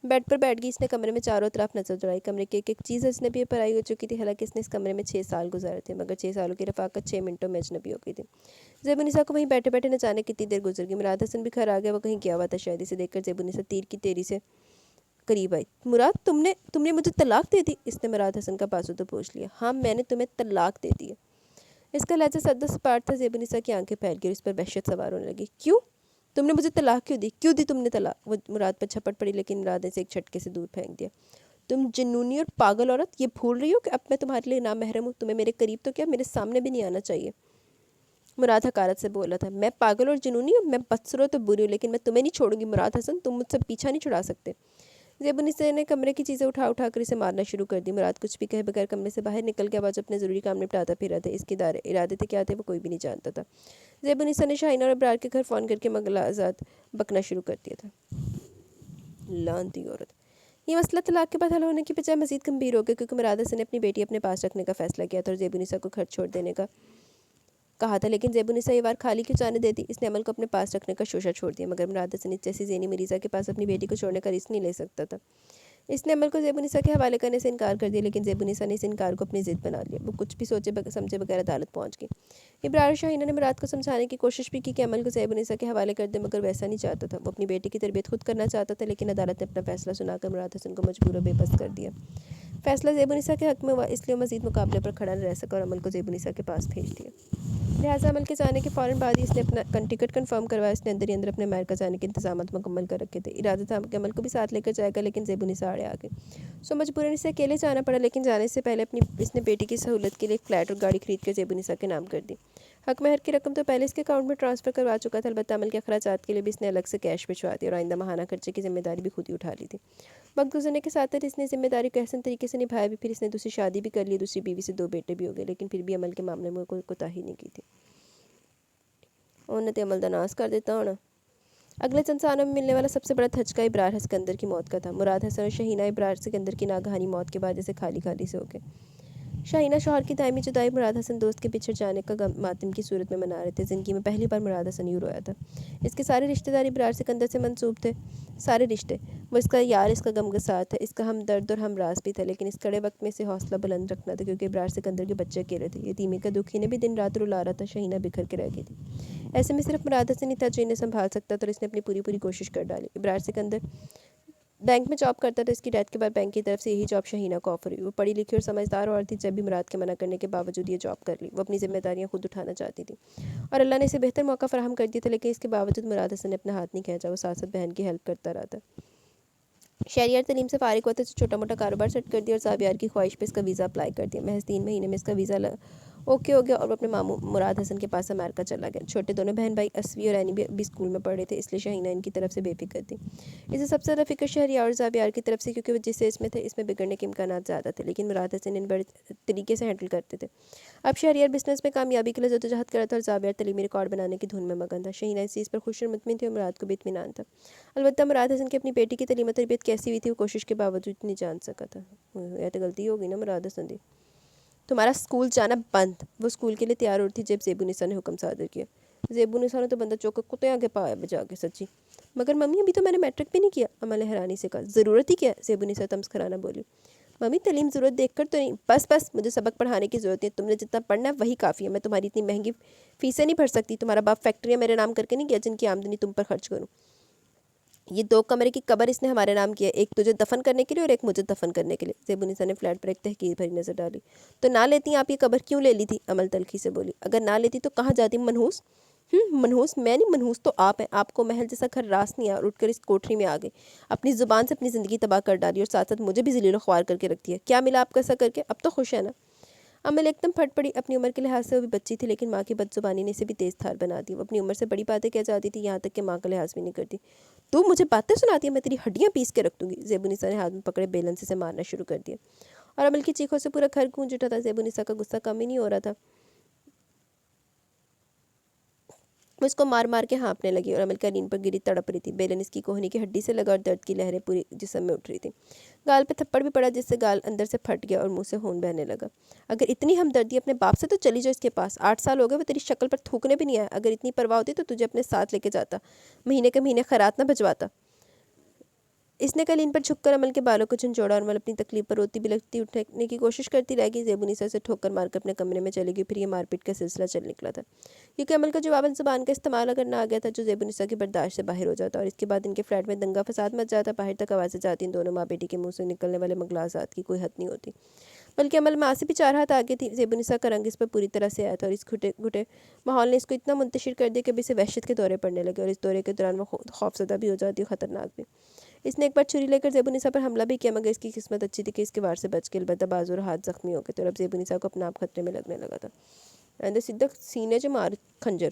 بیڈ پر بیٹھ گئی۔ اس نے کمرے میں چاروں طرف نظر دوڑائی۔ کمرے کی ایک ایک چیز اجنبی پر آئی ہو چکی تھی، حالانکہ اس نے اس کمرے میں 6 سال گزارے تھے، مگر 6 سالوں کی رفاقت 6 منٹوں میں اجنبی ہو گئی تھی۔ زیب النساء کو وہیں بیٹھے بیٹھے نہ جانے کتنی دیر گزر گئی۔ مراد حسن بھی گھر آ گیا، وہ کہیں گیا ہوا تھا شاید۔ اسے دیکھ کر زیب النساء تیر کی تیزی سے قریب آئی۔ مراد تم نے مجھے طلاق دے دی؟ اس نے مراد حسن کا بازو تو پوچھ لیا۔ ہاں میں نے تمہیں طلاق دے دی ہے۔ اس کا لہجہ سد سپاٹ تھا۔ زیب النساء کی آنکھیں پھیل گئی اور اس پر وحشت سوار ہونے لگی۔ کیوں؟ تم نے مجھے طلاق کیوں دی؟ کیوں دی تم نے طلاق؟ وہ مراد پر جھپٹ پڑی، لیکن مراد نے اسے ایک جھٹکے سے دور پھینک دیا۔ تم جنونی اور پاگل عورت، یہ بھول رہی ہو کہ اب میں تمہارے لیے نامحرم ہوں؟ تمہیں میرے قریب تو کیا میرے سامنے بھی نہیں آنا چاہیے۔ مراد حقارت سے بولا تھا۔ میں پاگل اور جنونی ہوں؟ میں بدصورت اور بری ہوں، لیکن میں تمہیں نہیں چھوڑوں گی مراد حسن، تم مجھ سے پیچھا نہیں چھڑا سکتے۔ زیب النساء نے کمرے کی چیزیں اٹھا اٹھا کر اسے مارنا شروع کر دی۔ مراد کچھ بھی کہے بغیر کمرے سے باہر نکل گیا، بعد اپنے ضروری کام نپٹاتا پھر رہا تھا۔ اس کے ارادے تھے کیا تھے وہ کوئی بھی نہیں جانتا تھا۔ زیب النساء نے شاہینہ اور ابرار کے گھر فون کر کے مغالطات بکنا شروع کر دیا تھا۔ لعنتی عورت۔ یہ مسئلہ طلاق کے بعد حل ہونے کی بجائے مزید گمبھیر ہو گیا، کیونکہ مراد حسن نے اپنی بیٹی اپنے پاس رکھنے کا فیصلہ کیا تھا اور زیب النساء کو گھر چھوڑ دینے کا کہا تھا، لیکن زیب النساء یہ وار خالی کیوں جانے دیتی؟ اس نے عمل کو اپنے پاس رکھنے کا شوشہ چھوڑ دیا، مگر مراد حسن اس جیسی ذہنی مریضہ کے پاس اپنی بیٹی کو چھوڑنے کا رسک نہیں لے سکتا تھا۔ اس نے عمل کو زیب النساء کے حوالے کرنے سے انکار کر دیا، لیکن زیب النساء نے اس انکار کو اپنی ضد بنا لیا۔ وہ کچھ بھی سوچے سمجھے بغیر عدالت پہنچ گئی۔ ابرار اور شاہینہ نے مراد کو سمجھانے کی کوشش بھی کی کہ عمل کو زیب النساء کے حوالے کر دے، مگر ویسا نہیں چاہتا تھا۔ وہ اپنی بیٹی کی تربیت خود کرنا چاہتا تھا، لیکن عدالت نے اپنا فیصلہ سنا کر مراد حسن کو مجبور و بے بس کر دیا۔ فیصلہ زیب النساء کے حق میں ہوا، اس لیے وہ مزید مقابلے پر کھڑا نہ رہ سکا اور عمل کو زیب النساء کے پاس بھیج دیا۔ لہٰذا عمل کے جانے کے فوراً بعد ہی اس نے اپنا ٹکٹ کنفرم کروایا۔ اس نے اندر ہی اندر اپنے امریکہ جانے کے انتظامات مکمل کر رکھے تھے۔ ارادہ تھا کہ عمل کو بھی ساتھ لے کر جائے گا، لیکن زیب النساء آڑے آ گئی۔ مجبوراً اسے اکیلے جانا پڑا، لیکن جانے سے پہلے اس نے بیٹی کی سہولت کے لیے ایک فلیٹ اور گاڑی خرید کر زیب النساء کے نام کر دی۔ حق مہر کی رقم تو پہلے اس کے اکاؤنٹ میں ٹرانسفر کروا چکا تھا، البتہ عمل کے اخراجات کے لیے بھی اس نے الگ سے کیش بھجوا دیا اور آئندہ ماہانہ خرچے کی ذمہ داری بھی خود ہی اٹھا لی تھی۔ وقت گزرنے کے ساتھ ساتھ اس نے ذمہ داری کو احسن طریقے سے نبھایا بھی، پھر اس نے دوسری شادی بھی کر لی، دوسری بیوی سے 2 بیٹے بھی ہو گئے، لیکن پھر بھی عمل کے معاملے میں کوئی کوتاہی نہیں کی تھی۔ انہوں نے عمل دناس کر دیتا ہونا۔ اگلے چند سالوں میں ملنے والا سب سے بڑا دھچکا ابرار سکندر کی موت کا تھا۔ مراد حسن اور شہینہ ابرار سکندر کی ناگہانی موت کے بعد جیسے خالی خالی سے ہو گئے۔ شہینہ شوہر کی دائمی جدائی، مراد حسن دوست کے بچھڑ جانے کا غم ماتم کی صورت میں منا رہے تھے۔ زندگی میں پہلی بار مراد حسن یوں رویا تھا۔ اس کے سارے رشتہ دار ابرار سکندر سے منسوب تھے، سارے رشتے۔ وہ اس کا یار، اس کا غمگسار تھا، اس کا ہمدرد اور ہمراز بھی تھا، لیکن اس کڑے وقت میں اسے حوصلہ بلند رکھنا تھا، کیونکہ ابرار سکندر کے بچے اکیلے تھے۔ یتیمی کا دکھ انہیں بھی دن رات رلا رہا تھا، شہینہ بکھر کے رہ گئی تھی۔ ایسے میں صرف مراد حسن ہی تھا جو انہیں سنبھال سکتا تھا، اور اس نے اپنی پوری کوشش کر ڈالی۔ ابرار سکندر بینک میں جاب کرتا تھا، اس کی ڈیتھ کے بعد بینک کی طرف سے یہی جاب شہینہ کو آفر ہوئی۔ وہ پڑھی لکھی اور سمجھدار عورت تھی، جب بھی مراد کے منع کرنے کے باوجود یہ جاب کر لی۔ وہ اپنی ذمہ داریاں خود اٹھانا چاہتی تھی اور اللہ نے اسے بہتر موقع فراہم کر دیا تھا، لیکن اس کے باوجود مراد حسن نے اپنا ہاتھ نہیں کھینچا۔ وہ ساتھ ساتھ بہن کی ہیلپ کرتا رہا تھا۔ شہریار تعلیم سے فارغ ہوتے تو چھوٹا موٹا کاروبار سیٹ کر دیا اور زاویار کی خواہش پہ اس کا ویزا اپلائی کر دیا۔ محض 3 مہینے میں اس کا ویزا اوکے ہو گیا اور وہ اپنے ماموں مراد حسن کے پاس امریکہ چلا گیا۔ چھوٹے دونوں بہن بھائی اسوی اور اینی بھی اسکول میں پڑھ رہے تھے، اس لیے شہینہ ان کی طرف سے بے فکر تھی۔ اسے سب سے زیادہ فکر شہریار اور زاویار کی طرف سے، کیونکہ وہ جس ایج میں تھے اس میں بگڑنے کے امکانات زیادہ تھے، لیکن مراد حسن ان بڑے طریقے سے ہینڈل کرتے تھے۔ اب شہریار بزنس میں کامیابی کے لیے جدوجہد کر رہا تھا اور زاویار تعلیمی ریکارڈ بنانے کی دھن میں مگن تھا۔ شہینہ اس چیز پر خوش اور مطمئن تھی اور مراد کو بھی اطمینان تھا۔ البتہ مراد حسن کی اپنی بیٹی کی تعلیم و تربیت کیسی ہوئی تھی وہ کوشش کے باوجود نہیں جان سکا تھا۔ یہ تو غلطی ہوگی نا مراد حسن دی، تمہارا اسکول جانا بند۔ وہ اسکول کے لیے تیار ہو رہی تھی جب زیبو نثار نے حکم صادر کیا۔ زیبو نثار نے تو بندہ چوک کتے آگے پایا بجا کے، سچی۔ مگر ممی ابھی تو میں نے میٹرک بھی نہیں کیا، عمل نے حیرانی سے کہا۔ ضرورت ہی کیا؟ زیبو نثار تمسخرانہ بولی۔ ممی تعلیم ضرورت دیکھ کر تو نہیں، بس مجھے سبق پڑھانے کی ضرورت نہیں، تم نے جتنا پڑھنا ہے وہی کافی ہے، میں تمہاری اتنی مہنگی فیسیں نہیں بھر سکتی، تمہارا باپ فیکٹریاں میرے نام کر کے نہیں گیا جن کی آمدنی تم پر خرچ کروں۔ یہ 2 کمرے کی قبر اس نے ہمارے نام کیا ہے، ایک تجھے دفن کرنے کے لیے اور ایک مجھے دفن کرنے کے لیے۔ زیبو نثار نے فلیٹ پر ایک تحقیر بھری نظر ڈالی۔ تو نہ لیتی آپ یہ قبر کیوں لے لی تھی؟ عمل تلخی سے بولی۔ اگر نہ لیتی تو کہاں جاتی منحوس؟ منحوس میں نہیں، منحوس تو آپ ہیں۔ آپ کو محل جیسا گھر راس نہیں آیا اور اٹھ کر اس کوٹری میں آ گئے، اپنی زبان سے اپنی زندگی تباہ کر ڈالی اور ساتھ ساتھ مجھے بھی ذلیل و خوار کر کے رکھ دیا۔ کیا ملا آپ کو ایسا کر کے؟ اب تو خوش ہے نا؟ عمل ایک دم پھٹ پڑی۔ اپنی عمر کے لحاظ سے وہ بھی بچی تھی، لیکن ماں کی بد زبانی نے اسے بھی تیز دھار بنا دی۔ وہ اپنی عمر سے بڑی باتیں کہہ جاتی تھی، یہاں تک کہ ماں کا لحاظ بھی نہیں کرتی۔ تو مجھے باتیں سناتی ہے، میں تیری ہڈیاں پیس کے رکھ دوں گی۔ زیبو نثار نے ہاتھ میں پکڑے بیلن سے مارنا شروع کر دیا اور عمل کی چیخوں سے پورا گھر گونج اٹھا تھا۔ زیبو نثار کا غصہ کم ہی نہیں ہو رہا تھا، وہ اس کو مار مار کے ہانپنے لگی اور عمل کا نیند پر گری تڑپ رہی تھی۔ بیلن اس کی کوہنی کی ہڈی سے لگا اور درد کی لہریں پوری جسم میں اٹھ رہی تھیں۔ گال پہ تھپڑ بھی پڑا جس سے گال اندر سے پھٹ گیا اور منہ سے خون بہنے لگا۔ اگر اتنی ہمدردی اپنے باپ سے تو چلی جاؤ اس کے پاس، 8 سال ہو گئے وہ تیری شکل پر تھوکنے بھی نہیں آیا۔ اگر اتنی پرواہ ہوتی تو تجھے اپنے ساتھ لے کے جاتا، مہینے کے مہینے خیرات نہ بھجواتا۔ اس نے کلین پر جھک کر عمل کے بالوں کو جھنجھوڑا اور عمل اپنی تکلیف پر روتی بلکتی اٹھنے کی کوشش کرتی رہ گئی۔ زیبو نثار سے ٹھوکر مار کر اپنے کمرے میں چلی گئی۔ پھر یہ مار پیٹ کا سلسلہ چل نکلا تھا، کیونکہ عمل کا جواباً زبان کا استعمال اگر نہ آ گیا تھا جو زیبو نثار کی برداشت سے باہر ہو جاتا، اور اس کے بعد ان کے فلیٹ میں دنگا فساد مچ جاتا۔ باہر تک آوازیں جاتی، ان دونوں ماں بیٹی کے منہ سے نکلنے والے مغالطات کی کوئی حد نہیں ہوتی، بلکہ عمل ماں سے بھی 4 ہاتھ آگے تھی۔ زیبو نثار کا رنگ اس پر پوری طرح سے آیا تھا اور اس گھٹے ماحول نے اس کو اتنا منتشر کر دیا کہ اب اسے وحشت کے دورے پڑنے لگے، اور اس دورے کے دوران وہ خوفزدہ بھی ہو جاتی اور خطرناک بھی۔ اس نے ایک بار چھری لے کر زیبو نثار پر حملہ بھی کیا، مگر اس کی قسمت اچھی تھی کہ اس کے وار سے بچ کے، البتہ بازو اور ہاتھ زخمی ہو گئے تھے اور اب زیبو نثار کو اپنا آپ خطرے میں لگنے لگا تھا۔ سیدھا سینے سے مار کھنجر۔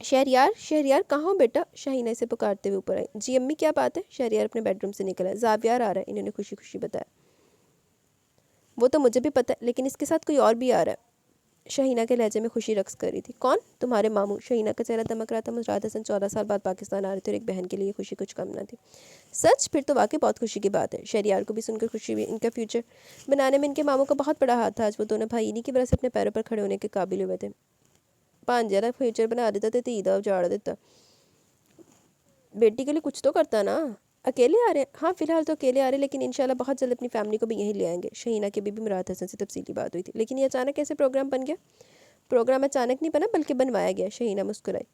شہریار کہاں ہو بیٹا؟ شہینہ اسے پکارتے ہوئے اوپر آئی۔ جی امی کیا بات ہے؟ شہریار اپنے بیڈ روم سے نکلا۔ زاویار آ رہا ہے، انہوں نے خوشی خوشی بتایا۔ وہ تو مجھے بھی پتہ ہے، لیکن اس کے ساتھ کوئی اور بھی آ رہا ہے۔ شہینہ کے لہجے میں خوشی رقص کر رہی تھی۔ کون؟ تمہارے ماموں۔ شہینہ کا چہرہ دمک رہا تھا۔ مراد حسن 14 سال بعد پاکستان آ رہے تھے اور ایک بہن کے لیے خوشی کچھ کم نہ تھی۔ سچ؟ پھر تو واقعی بہت خوشی کی بات ہے۔ شہریار کو بھی سن کر خوشی ہوئی۔ ان کا فیوچر بنانے میں ان کے ماموں کا بہت بڑا ہاتھ تھا۔ آج وہ دونوں بھائی انہی کی وجہ سے اپنے پیروں پر کھڑے ہونے کے قابل ہوئے تھے۔ پانجیرا فیوچر بنا دیتا تے عیدہ اجاڑ دیتا۔ بیٹی کے لیے کچھ تو کرتا نا۔ اکیلے آ رہے ہیں؟ ہاں فی الحال تو اکیلے آ رہے ہیں، لیکن انشاءاللہ بہت جلد اپنی فیملی کو بھی یہیں لے آئیں گے۔ شہینہ کے بی مراد حسن سے تفصیلی بات ہوئی تھی۔ لیکن یہ اچانک کیسے پروگرام بن گیا؟ پروگرام اچانک نہیں بنا بلکہ بنوایا گیا۔ شہینہ مسکرائی۔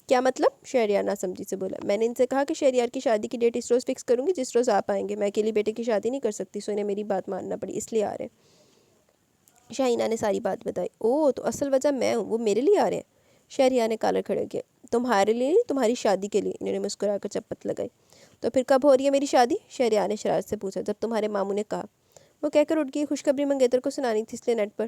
کیا مطلب؟ شہریار ناسمجھی سے بولا۔ میں نے ان سے کہا کہ شہریار کی شادی کی ڈیٹ اس روز فکس کروں گی جس روز آپ آئیں گے۔ میں اکیلی بیٹے کی شادی نہیں کر سکتی، سو انہیں میری بات ماننا پڑی، اس لیے آ رہے ہیں۔ شہینہ نے ساری بات بتائی۔ اوہ تو اصل وجہ میں ہوں، وہ میرے لیے آ رہے ہیں؟ شہریار نے کالر کھڑے کیا۔ تمہارے لیے نہیں، تمہاری شادی کے لیے، انہوں نے مسکرا کر چپت لگائی۔ تو پھر کب ہو رہی ہے میری شادی؟ شہریار نے شرارت سے پوچھا۔ جب تمہارے ماموں نے کہا۔ وہ کہہ کر اٹھ گئی۔ خوشخبری منگیتر کو سنانی تھی اس لیے نیٹ پر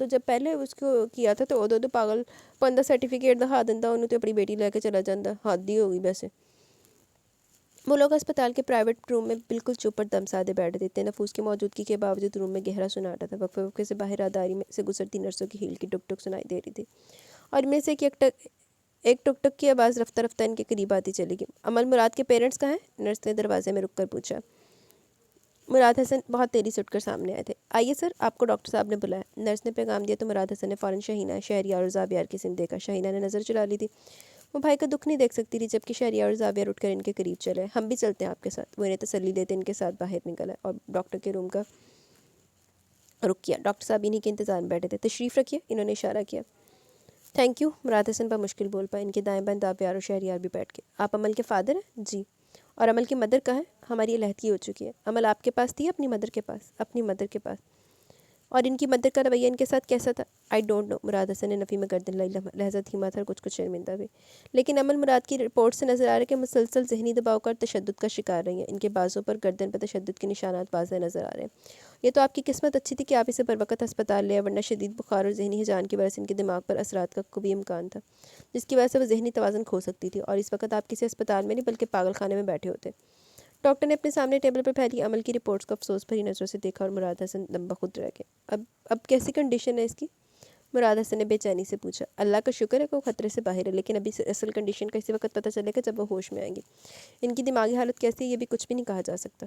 تو جب پہلے اس کو کیا تھا تو ادو پاگل بندہ سرٹیفکیٹ دکھا دینا انہوں تو اپنی بیٹی لے کے چلا جاتا، حد ہی ہوگی ویسے۔ وہ لوگ اسپتال کے پرائیویٹ روم میں بالکل چپ اور دم سادے بیٹھے تھے، اتنے نفوس کی موجودگی کے باوجود روم میں گہرا سناٹا تھا۔ وقفے وقفے سے باہر رہداری میں سے گزرتی نرسوں کی ہیل کی ٹک ٹک سنائی دے رہی تھی، اور ان میں سے ایک ٹک ٹک کی آواز رفتہ رفتہ ان کے قریب آتی چلی گئی۔ امل مراد کے پیرنٹس کہاں ہیں؟ نرس نے دروازے میں رک کر پوچھا۔ مراد حسن بہت تیزی سے اٹھ کر سامنے آئے تھے۔ آئیے سر، آپ کو ڈاکٹر صاحب نے بلایا۔ نرس نے پیغام دیا تو مراد حسن نے فوراً شہینہ، شہریار اور زاویار کی سمت دیکھا۔ شہینہ نے نظر چلا لی تھی، وہ بھائی کا دکھ نہیں دیکھ سکتی تھی، جبکہ شہریار اور زاویار اٹھ کر ان کے قریب چلے۔ ہم بھی چلتے ہیں آپ کے ساتھ، وہ انہیں تسلی دیتے ان کے ساتھ باہر نکلا اور ڈاکٹر کے روم کا رخ کیا۔ ڈاکٹر صاحب انہیں کے انتظار میں بیٹھے تھے۔ تشریف رکھیے، انہوں نے اشارہ کیا۔ تھینک یو، مراد حسن بمشکل بول پائے۔ ان کے دائیں بائیں زاویار اور شہریار بھی بیٹھ گئے۔ آپ امل کے فادر ہیں؟ جی۔ اور امل کی مدر کہاں ہے؟ ہماری علیحدگی ہو چکی ہے۔ امل آپ کے پاس تھی یا اپنی مدر کے پاس؟ اپنی مدر کے پاس۔ اور ان کی مدر کا رویہ ان کے ساتھ کیسا تھا؟ آئی ڈونٹ نو، مراد حسن نے نفی میں گردن لائی، لہجہ دھیما تھا اور کچھ شرمندہ بھی۔ لیکن امل مراد کی رپورٹ سے نظر آ رہا ہے کہ مسلسل ذہنی دباؤ کا اور تشدد کا شکار رہی ہیں۔ ان کے بازوں پر گردن پر تشدد کے نشانات واضح نظر آ رہے ہیں۔ یہ تو آپ کی قسمت اچھی تھی کہ آپ اسے بروقت ہسپتال لے آئے، ورنہ شدید بخار اور ذہنی ہجان کی وجہ سے ان کے دماغ پر اثرات کا کوئی امکان تھا، جس کی وجہ سے وہ ذہنی توازن کھو سکتی تھی، اور اس وقت آپ کسی ہسپتال میں نہیں بلکہ پاگل خانے میں بیٹھے ہوتے۔ ڈاکٹر نے اپنے سامنے ٹیبل پر پھیلی عمل کی رپورٹس کو افسوس بھری نظروں سے دیکھا اور مراد حسن دم بخود رہ گئے۔ اب کیسی کنڈیشن ہے اس کی؟ مراد حسن نے بے چینی سے پوچھا۔ اللہ کا شکر ہے کہ وہ خطرے سے باہر ہے، لیکن ابھی اصل کنڈیشن کا اسی وقت پتہ چلے گا جب وہ ہوش میں آئیں گی۔ ان کی دماغی حالت کیسی ہے یہ بھی کچھ بھی نہیں کہا جا سکتا،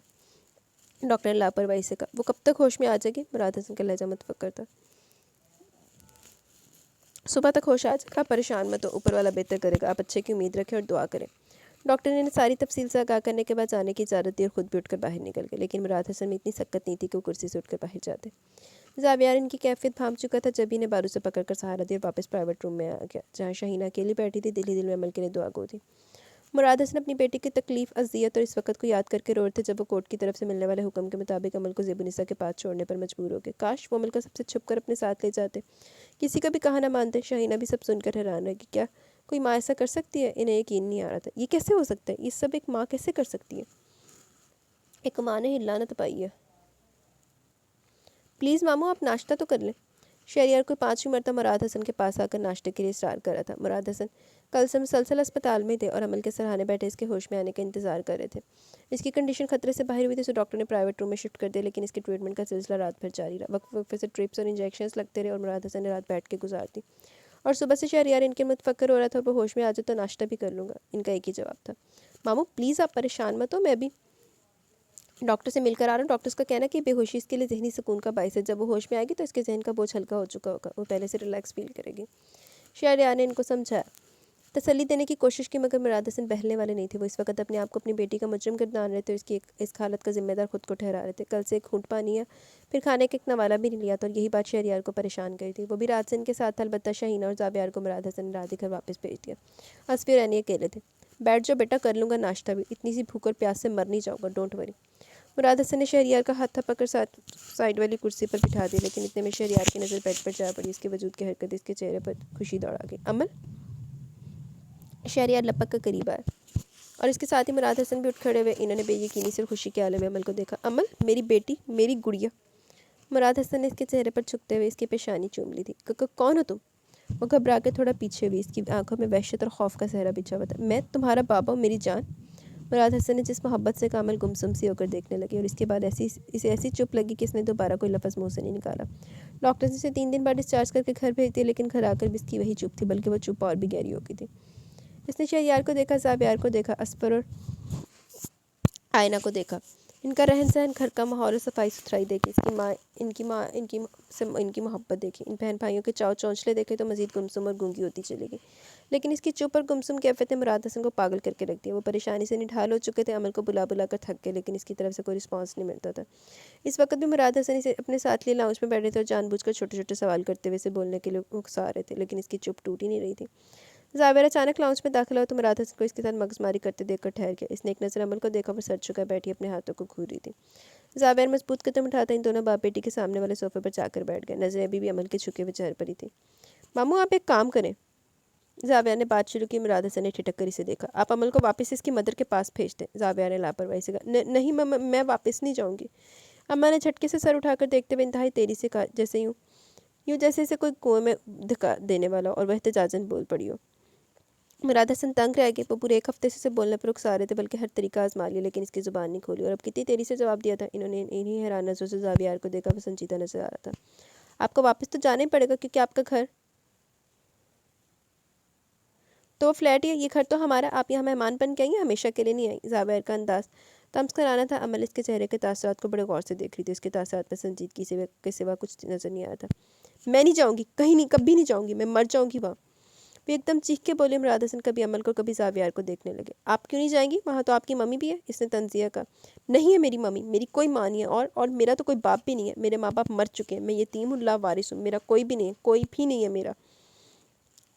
ڈاکٹر نے لاپرواہی سے کہا۔ وہ کب تک ہوش میں آ جائے گی؟ مراد حسن کا لہجہ متفکر تھا۔ صبح تک ہوش آ جائے گا، پریشان مت ہو، اوپر والا بہتر کرے گا، آپ اچھے کی امید رکھیں اور دعا کریں۔ ڈاکٹر نے ساری تفصیل سے آگاہ کرنے کے بعد جانے کی اجازت دی اور خود بھی اٹھ کر باہر نکل گئے، لیکن مراد حسن میں اتنی سکت نہیں تھی کہ وہ کرسی سے اٹھ کر باہر جاتے۔ زاویار ان کی کیفیت بھانپ چکا تھا، جب ہی نے بارو سے پکڑ کر سہارا دیا اور واپس پرائیویٹ روم میں آ گیا، جہاں شہینہ اکیلی بیٹھی تھی، دل ہی دل میں عمل کے لیے دعا گو تھی۔ مراد حسن اپنی بیٹی کی تکلیف، اذیت اور اس وقت کو یاد کر کے رو رہے تھے جب وہ کورٹ کی طرف سے ملنے والے حکم کے مطابق عمل کو زیب النساء کے پاس چھوڑنے پر مجبور ہو گئے۔ کاش وہ عمل کو سب سے چھپ کر اپنے ساتھ لے جاتے، کسی کا بھی کہا نہ مانتے۔ شہینہ بھی سب سن کر حیران رہ گئی، کیا کوئی ماں ایسا کر سکتی ہے؟ انہیں یقین نہیں آ رہا تھا، یہ کیسے ہو سکتا ہے؟ یہ سب ایک ماں کیسے کر سکتی ہے؟ ایک ماں نے ہی لعنت پائی ہے۔ پلیز ماموں، آپ ناشتہ تو کر لیں۔ شہریار کو 5ویں مرتبہ مراد حسن کے پاس آ کر ناشتے کے لیے اصرار کر رہا تھا۔ مراد حسن کل سے مسلسل اسپتال میں تھے اور عمل کے سرحانے بیٹھے اس کے ہوش میں آنے کا انتظار کر رہے تھے۔ اس کی کنڈیشن خطرے سے باہر ہوئی تھی، سو ڈاکٹر نے پرائیویٹ روم میں شفٹ کر دیا، لیکن اس کے ٹریٹمنٹ کا سلسلہ رات بھر جاری رہا۔ وقفے وقفے سے ٹرپس اور انجیکشنز لگتے رہے اور مراد حسن نے رات بیٹھ کے گزار دی، اور صبح سے شہریار ان کے متفکر ہو رہا تھا، اور وہ ہوش میں آ جائے تو ناشتہ بھی کر لوں گا۔ ان کا ایک ہی جواب تھا، ماموں پلیز آپ پریشان مت ہو، میں ابھی ڈاکٹر سے مل کر آ رہا ہوں۔ ڈاکٹرز کا کہنا ہے کہ بے ہوشی اس کے لیے ذہنی سکون کا باعث ہے، جب وہ ہوش میں آئے گی تو اس کے ذہن کا بوجھ ہلکا ہو چکا ہوگا، وہ پہلے سے ریلیکس فیل کرے گی۔ شہریار نے ان کو سمجھایا، تسلی دینے کی کوشش کی، مگر مراد حسن بہلنے والے نہیں تھے۔ وہ اس وقت اپنے آپ کو اپنی بیٹی کا مجرم گردان رہے تھے، اس حالت کا ذمہ دار خود کو ٹھہرا رہے تھے۔ کل سے ایک گھونٹ پانی یا پھر کھانے کا ایک نوالہ بھی نہیں لیا تھا، اور یہی بات شہریار کو پریشان کری تھی۔ وہ بھی رات سے ان کے ساتھ تھا، البتہ شہینہ اور زاویار کو مراد حسن نے رات ہی گھر واپس بھیج دیا۔ اصفی اور عینی اکیلے تھے۔ بیٹھ جاؤ بیٹا، کر لوں گا ناشتہ بھی، اتنی سی بھوک اور پیاس سے مر نہیں جاؤ گا، ڈونٹ وری۔ مراد حسن نے شہریار کا ہاتھ تھپک کر سائڈ والی کرسی پر بٹھا دیا، لیکن اتنے میں شہریار کی نظر بیڈ پر جا پڑی۔ اس کے وجود کی حرکت اس کے چہرے پر خوشی دوڑا گئی۔ عمل؟ شہریار لپک کر قریب آیا، اور اس کے ساتھ ہی مراد حسن بھی اٹھ کھڑے ہوئے۔ انہوں نے بے یقینی سے خوشی کے عالم میں عمل کو دیکھا۔ عمل، میری بیٹی، میری گڑیا۔ مراد حسن نے اس کے چہرے پر جھکتے ہوئے اس کی پیشانی چوم لی تھی۔ کون ہو تم؟ وہ گھبرا کے تھوڑا پیچھے ہوئی، اس کی آنکھوں میں وحشت اور خوف کا صحرا بچھا ہوا تھا۔ میں تمہارا بابا ہوں میری جان۔ مراد حسن نے جس محبت سے کامل گمسم سی ہو کر دیکھنے لگی، اور اس کے بعد اسے ایسی چپ لگی کہ اس نے دوبارہ کوئی لفظ منہ سے نہیں نکالا۔ ڈاکٹر نے اسے 3 دن بعد ڈسچارج کر کے گھر بھیج دیا، لیکن گھر آ کر بھی اس کی وہی چپ تھی، بلکہ وہ چپ اور بھی گہری ہو گئی تھی۔ اس نے شہریار کو دیکھا، زاویار کو دیکھا، اصفر اور آئینہ کو دیکھا، ان کا رہن سہن، گھر کا ماحول اور صفائی ستھرائی دیکھی، اس کی ماں، ان کی محبت دیکھی، ان بہن بھائیوں کے چاؤ چونچلے دیکھے تو مزید گمسم اور گونگی ہوتی چلی گئی۔ لیکن اس کی چپ اور گمسم کیفیت نے مراد حسن کو پاگل کر کے رکھ دیا۔ وہ پریشانی سے نڈھال ہو چکے تھے، عمل کو بلا بلا کر تھک گئے، لیکن اس کی طرف سے کوئی رسپانس نہیں ملتا تھا۔ اس وقت بھی مراد حسن اسے اپنے ساتھ لیے لاؤنج میں بیٹھے تھے اور جان بوجھ کر چھوٹے چھوٹے سوال کرتے ہوئے اسے بولنے کے لیے اکسا رہے تھے، لیکن اس کی چپ ٹوٹ ہی نہیں رہی تھی۔ زاویہ اچانک لاؤنج میں داخل ہوا تو مراد حسن کو اس کے ساتھ مغز ماری کرتے دیکھ کر ٹھہر گیا۔ اس نے ایک نظر عمل کو دیکھا، وہ سر جھکا بیٹھی اپنے ہاتھوں کو گھور رہی تھی۔ زاویہ مضبوط قدم اٹھاتا ان دونوں باپ بیٹی کے سامنے والے صوفے پر جا کر بیٹھ گئے، نظریں ابھی بھی عمل کے جھکے ہوئے چہرے پر ہی تھیں۔ ماموں آپ ایک کام کریں، زاویہ نے بات شروع کی۔ مراد حسن نے ٹھٹک کر اسے دیکھا۔ آپ عمل کو واپس اس کی مدر کے پاس بھیج دیں۔ زاویہ نے لاپرواہی سے کہا۔ نہیں میں واپس نہیں جاؤں گی۔ اماں نے جھٹکے سے سر اٹھا کر دیکھتے ہوئے انتہائی تیزی سے کہا، جیسے یوں یوں جیسے اسے کوئی کنویں میں دھکا دینے والا اور وہ احتجاجاً بول پڑی ہو۔ مراد حسن تنگ رہ گئے، وہ پورے ایک ہفتے سے اسے بولنے پر رخسا رہے تھے، بلکہ ہر طریقہ آزما لیا لیکن اس کی زبان نہیں کھولی، اور اب کتنی دیر سے جواب دیا تھا۔ انہوں نے انہیں حیران نظروں سے زاویار کو دیکھا، وہ سنجیدہ نظر آ رہا تھا۔ آپ کو واپس تو جانا ہی پڑے گا کیونکہ آپ کا گھر تو فلیٹ ہے، یہ گھر تو ہمارا، آپ یہاں مہمان بن کے آئی ہیں، ہمیشہ کے لیے نہیں آئی۔ زاویار کا انداز طمس کرانا تھا۔ عمل اس کے چہرے کے تاثرات کو بڑے غور سے دیکھ رہی تھی، اس کے تاثرات میں سنجیدگی کے سوا کچھ نظر نہیں آیا تھا۔ میں نہیں جاؤں گی، کہیں نہیں، کبھی نہیں جاؤں گی، میں مر جاؤں گی وہاں۔ وہ ایک دم چیخ کے بولے۔ مراد حسن کبھی عمل کو کبھی زاویار کو دیکھنے لگے۔ آپ کیوں نہیں جائیں گی؟ وہاں تو آپ کی ممی بھی ہے، اس نے تنزیہ کہا۔ نہیں ہے میری ممی، میری کوئی ماں نہیں ہے، اور میرا تو کوئی باپ بھی نہیں ہے، میرے ماں باپ مر چکے ہیں، میں یتیم ہوں، لا وارث ہوں، میرا کوئی بھی نہیں ہے، کوئی بھی نہیں ہے میرا۔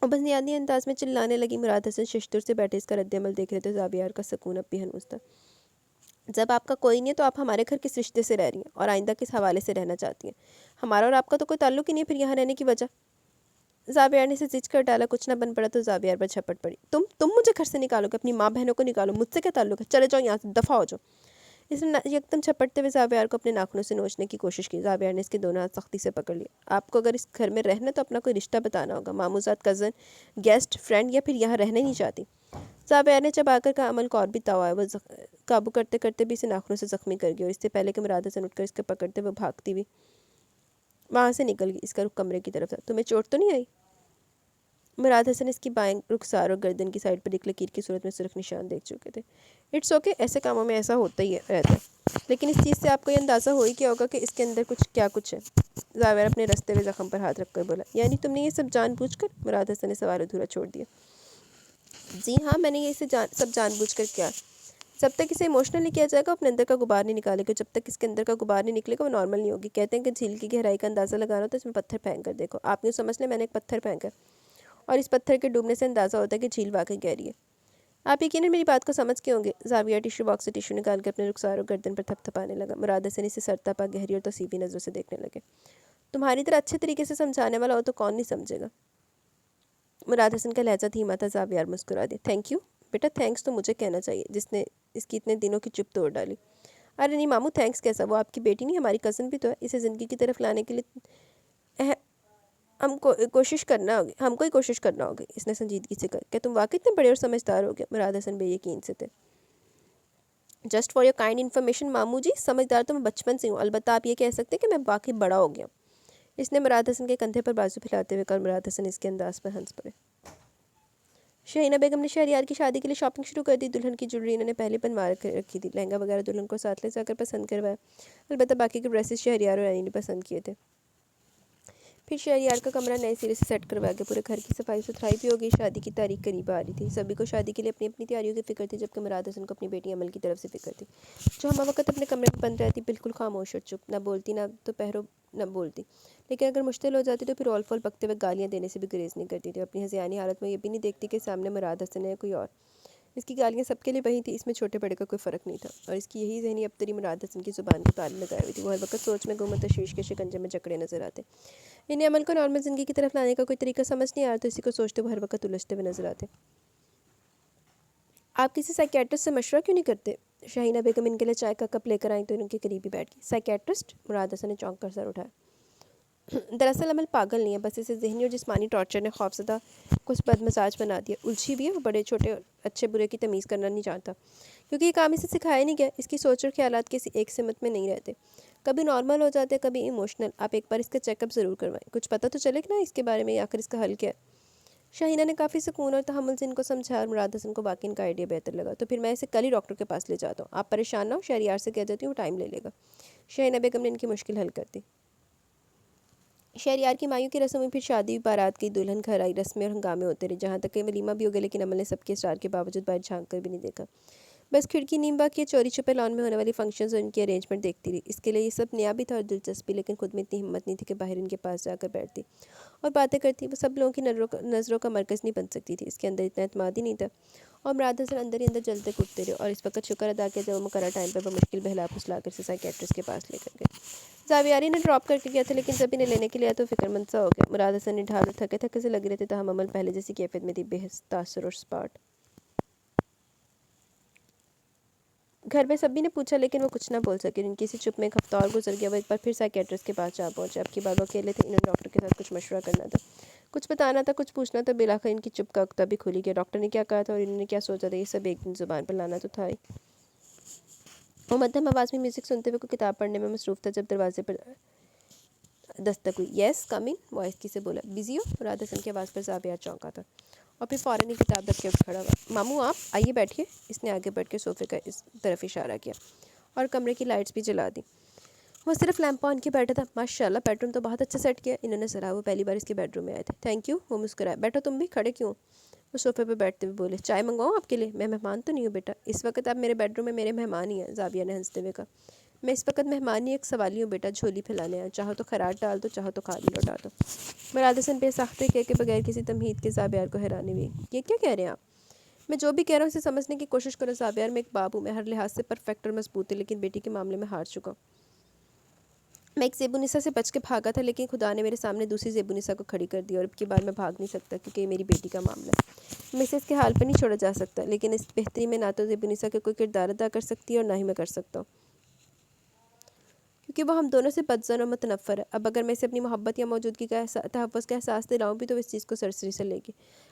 اور بس نیادی انداز میں چلانے لگی۔ مراد حسن ششتر سے بیٹھے اس کا رد عمل دیکھ رہے تھے۔ زاویار کا سکون اب بھی ہنوز تھا۔ جب آپ کا کوئی نہیں ہے تو آپ ہمارے گھر کس رشتے سے رہ رہی ہیں اور آئندہ کس حوالے سے رہنا چاہتی ہیں؟ ہمارا اور آپ کا تو کوئی تعلق ہی نہیں ہے، پھر یہاں رہنے کی وجہ؟ زاویار نے اسے زج کر ڈالا، کچھ نہ بن پڑا تو زاویار پر جھپٹ پڑی۔ تم مجھے گھر سے نکالو گے، اپنی ماں بہنوں کو نکالو، مجھ سے کیا تعلق ہے؟ چلے جاؤ یہاں سے، دفع ہو جاؤ۔ اس نے یکدم جھپٹتے ہوئے زاویار کو اپنے ناخنوں سے نوچنے کی کوشش کی۔ زاویار نے اس کے دونوں ہاتھ سختی سے پکڑ لیے۔ آپ کو اگر اس گھر میں رہنا تو اپنا کوئی رشتہ بتانا ہوگا، ماموزاد، کزن، گیسٹ، فرینڈ، یا پھر یہاں رہنا ہی نہیں چاہتی؟ زاویار نے چبا کر کہا۔ عمل کو اور بھی تاؤ آیا، وہ قابو کرتے کرتے بھی اسے ناخنوں سے زخمی کر گیا، اور اس سے پہلے کہ مراد حسن اٹھ کر اس کے پکڑتے وہ بھاگتی ہوئی وہاں سے نکل گئی۔ اس کا رخ کمرے کی طرف تھا۔ تمہیں چوٹ تو نہیں آئی؟ مراد حسن اس کی بائیں رخسار اور گردن کی سائڈ پر ایک لکیر کی صورت میں سرخ نشان دیکھ چکے تھے۔ اٹس اوکے، ایسے کاموں میں ایسا ہوتا ہی رہتا ہے، لیکن اس چیز سے آپ کو یہ اندازہ ہو ہی کیا ہوگا کہ اس کے اندر کچھ ہے۔ زاویار اپنے رستے ہوئے زخم پر ہاتھ رکھ کر بولا۔ یعنی تم نے یہ سب جان بوجھ کر؟ مراد حسن نے سوال ادھورا چھوڑ دیا۔ جی ہاں، میں نے یہ سب جان بوجھ کر کیا۔ جب تک اسے ایموشنل نہیں کیا جائے گا، اپنے اندر کا غبار نہیں نکالے گا، جب تک اس کے اندر کا غبار نہیں نکلے گا وہ نارمل نہیں ہوگی۔ کہتے ہیں کہ جھیل کی گہرائی کا اندازہ لگانا ہو تو اس میں پتھر پھینک کر دیکھو۔ آپ یوں سمجھ لیں میں نے ایک پتھر پھینکا اور اس پتھر کے ڈوبنے سے اندازہ ہوتا ہے کہ جھیل واقعی گہری ہے۔ آپ یقیناً میری بات کو سمجھ کے ہوں گے۔ زاویہ ٹیشو باکس سے ٹیشو نکال کے اپنے رخسار اور گردن پر تھپ تھپانے لگا۔ مراد حسن اسے سرتا پا گہری اور تصیبی نظروں سے دیکھنے لگے۔ تمہاری طرح اچھے طریقے سے سمجھانے والا ہو تو کون نہیں سمجھے گا؟ مراد حسن کا لہجہ دھیما تھا۔ زاویار مسکرا دیا۔ تھینک یو بیٹا، تھینکس تو مجھے کہنا چاہیے جس نے اس کی اتنے دنوں کی چپ توڑ ڈالی۔ ارے نہیں ماموں، تھینکس کیسا؟ وہ آپ کی بیٹی نہیں، ہماری کزن بھی تو ہے۔ اسے زندگی کی طرف لانے کے لیے ہم کو ہی کوشش کرنا ہوگی، اس نے سنجیدگی سے کہا۔ کہ تم واقعی اتنے بڑے اور سمجھدار ہو گئے؟ مراد حسن بے یقین سے تھے۔ Just for your kind information ماموں جی، سمجھدار تو میں بچپن سے ہوں، البتہ آپ یہ کہہ سکتے ہیں کہ میں واقعی بڑا ہو گیا ہوں۔ اس نے مراد حسن کے کندھے پر بازو پھیلاتے ہوئے کہا۔ مراد حسن اس کے انداز پر ہنس پڑے۔ شہینہ بیگم نے شہریار کی شادی کے لیے شاپنگ شروع کر دی۔ دلہن کی جویلری انہوں نے پہلے بنوا رکھی تھی، لہنگا وغیرہ دلہن کو ساتھ لے جا کر پسند کروایا، البتہ باقی کے ڈریسز شہریار اور رانی نے پسند کیے تھے۔ پھر شہریار کا کمرہ نئے سرے سے سیٹ کروایا گیا، پورے گھر کی صفائی ستھرائی بھی ہو گئی۔ شادی کی تاریخ قریب آ رہی تھی، سبھی کو شادی کے لیے اپنی اپنی تیاریوں کی فکر تھی، جبکہ مراد حسن کو اپنی بیٹی عمل کی طرف سے فکر تھی، جو ہمہ وقت اپنے کمرے میں بند رہتی، بالکل خاموش اور چپ، نہ بولتی، نہ تو پہرو نہ بولتی، لیکن اگر مشتعل ہو جاتی تو پھر اول فول بکتے ہوئے گالیاں دینے سے بھی گریز نہیں کرتی تھی۔ اپنی ہذیانی حالت میں یہ بھی نہیں دیکھتی کہ سامنے مراد حسن ہے یا کوئی اور۔ اس کی گالیاں سب کے لیے وہی تھی، اس میں چھوٹے بڑے کا کوئی فرق نہیں تھا، اور اس کی یہی ذہنی ابتری مراد حسن کی زبان کو تالی لگائے ہوئی تھی۔ وہ ہر وقت سوچ میں گم و تشویش کے شکنجے میں جکڑے نظر آتے۔ انہیں عمل کو نارمل زندگی کی طرف لانے کا کوئی طریقہ سمجھ نہیں آ رہا، تو اسی کو سوچتے وہ ہر وقت الجھتے ہوئے نظر آتے۔ آپ کسی سائیکیٹرسٹ سے مشورہ کیوں نہیں کرتے؟ شہینہ بیگم ان کے لیے چائے کا کپ لے کر آئیں تو ان کے قریب ہی بیٹھ گئی۔ سائیکیٹرسٹ؟ مراد حسن نے چونک کر سر اٹھایا۔ دراصل عمل پاگل نہیں ہے، بس اسے ذہنی اور جسمانی ٹارچر نے خوفزدہ کو اس بد مزاج بنا دیا۔ الجھی بھی ہے، وہ بڑے چھوٹے اور اچھے برے کی تمیز کرنا نہیں جانتا، کیونکہ یہ کام اسے سکھایا نہیں گیا۔ اس کی سوچ اور خیالات کسی ایک سمت میں نہیں رہتے، کبھی نارمل ہو جاتے، کبھی ایموشنل۔ آپ ایک بار اس کا چیک اپ ضرور کروائیں، کچھ پتہ تو چلے گا نا اس کے بارے میں، آخر اس کا حل کیا ہے۔ شاہینہ نے کافی سکون اور تحمل سے ان کو سمجھایا، اور مراد حسن کو واقعی ان کا آئیڈیا بہتر لگا۔ تو پھر میں اسے کل ہی ڈاکٹر کے پاس لے جاتا ہوں، آپ پریشان نہ ہو، شہریار سے کہہ دیتی ہوں، وہ ٹائم لے لے گا۔ شہینہ بیگم نے ان کی مشکل حل کر دی۔ شہریار کی مایوں کی رسم ہوئی، پھر شادی بارات کی، دلہن گھر آئی، رسمیں اور ہنگامے ہوتے رہے، جہاں تک کہ ولیمہ بھی ہو گیا، لیکن عمل نے سب کے اصرار کے باوجود باہر جھانک کر بھی نہیں دیکھا، بس کھڑکی نیم با کیے چوری چھپے لان میں ہونے والی فنکشنز اور ان کی ارینجمنٹ دیکھتی رہی۔ اس کے لیے یہ سب نیا بھی تھا اور دلچسپ بھی، لیکن خود میں اتنی ہمت نہیں تھی کہ باہر ان کے پاس جا کر بیٹھتی اور باتیں کرتی۔ وہ سب لوگوں کی نظروں کا مرکز نہیں بن سکتی تھی، اس کے اندر اتنا اعتماد ہی نہیں تھا، اور مراد حسن اندر ہی اندر جلتے کودتے رہے، اور اس وقت شکر ادا کیا جب وہ مقررہ ٹائم پر بمشکل بہلا پھسلا کر اسے سائیکیٹرسٹ کے پاس لے کر گئے۔ زاویاری نے ڈراپ کر کے گیا تھا، لیکن جب انہیں لینے کے لیے آیا تو فکر مند سا ہو گیا۔ مراد حسن نے ڈھال اور تھکے تھکے سے لگ رہے تھے، تاہم عمل پہلے جیسی کیفیت میں تھی، بے حس تاثر اور سپاٹ۔ گھر میں سبھی نے پوچھا لیکن وہ کچھ نہ بول سکے. ان کی سی چپ میں ایک ہفتہ اور گزر گیا. وہ ایک بار پھر سائیکیٹرسٹ کے پاس جا پہنچے. اب کی بار وہ اکیلے تھے. انہوں نے ڈاکٹر کے ساتھ کچھ مشورہ کرنا تھا, کچھ بتانا تھا, کچھ پوچھنا تھا. بلاخر ان کی چپ کا عقدہ بھی کھلی گیا. ڈاکٹر نے کیا کہا تھا اور انہوں نے کیا سوچا تھا, یہ سب ایک دن زبان پر لانا تو تھا ہی. وہ مدھم آواز میں میوزک سنتے ہوئے کوئی کتاب پڑھنے میں مصروف تھا جب دروازے پر دستک ہوئی. یس کم ان, وائس کسی بولا. بزی ہو؟ مراد حسن کی آواز پر زابیار چونکا تھا اور پھر فوراً ہی کتاب رکھ کے اٹھ کھڑا ہوا. ماموں آپ آئیے بیٹھیے. اس نے آگے بڑھ کے صوفے کا اس طرف اشارہ کیا اور کمرے کی لائٹس بھی جلا دی. وہ صرف لیمپ آن کے بیٹھا تھا. ماشاء اللہ بیڈ روم تو بہت اچھا سیٹ کیا. انہوں نے سراہا. وہ پہلی بار اس کے بیڈ روم میں آئے تھے. Thank you. وہ مسکرائے. بیٹھو تم بھی, کھڑے کیوں؟ وہ صوفے پہ بیٹھتے ہوئے بولے. چائے منگواؤں آپ کے لیے؟ میں مہمان تو نہیں ہوں بیٹا. اس وقت آپ میرے بیڈ روم میں میرے مہمان ہی ہیں, زاویہ نے ہنستے ہوئے کہا. میں اس وقت مہمان نہیں, ایک سوالی ہوں بیٹا. جھولی پھیلانے آیا. چاہو تو خراج ڈال دو, چاہو تو خالی لوٹا دو. مراد حسن بے ساختہ کہہ کے بغیر کسی تمہید کے زابیار کو حیرانی ہوئی. یہ کیا کہہ رہے ہیں آپ؟ میں جو بھی کہہ رہا ہوں اسے سمجھنے کی کوشش کرو زابیار. میں ایک باپ ہوں, میں ہر لحاظ سے پرفیکٹ اور مضبوط ہوں, لیکن بیٹی کے معاملے میں ہار چکا ہوں. میں ایک زیبونسا سے بچ کے بھاگا تھا, لیکن خدا نے میرے سامنے دوسری زیبونسا کو کھڑی کر دیا, اور اب کی بار میں بھاگ نہیں سکتا کیونکہ یہ میری بیٹی کا معاملہ ہے. میں اسے اس کے حال پر نہیں چھوڑا جا سکتا, لیکن اس بہتری میں نہ تو زیبونسا کا کوئی کردار ادا کر سکتی ہے اور نہ ہی میں کر سکتا ہوں, کیونکہ وہ ہم دونوں سے بدظن اور متنفر ہے. اب اگر میں اسے اپنی محبت یا موجودگی کا تحفظ کا احساس دلاؤں بھی تو اس چیز کو سرسری سے لے گی.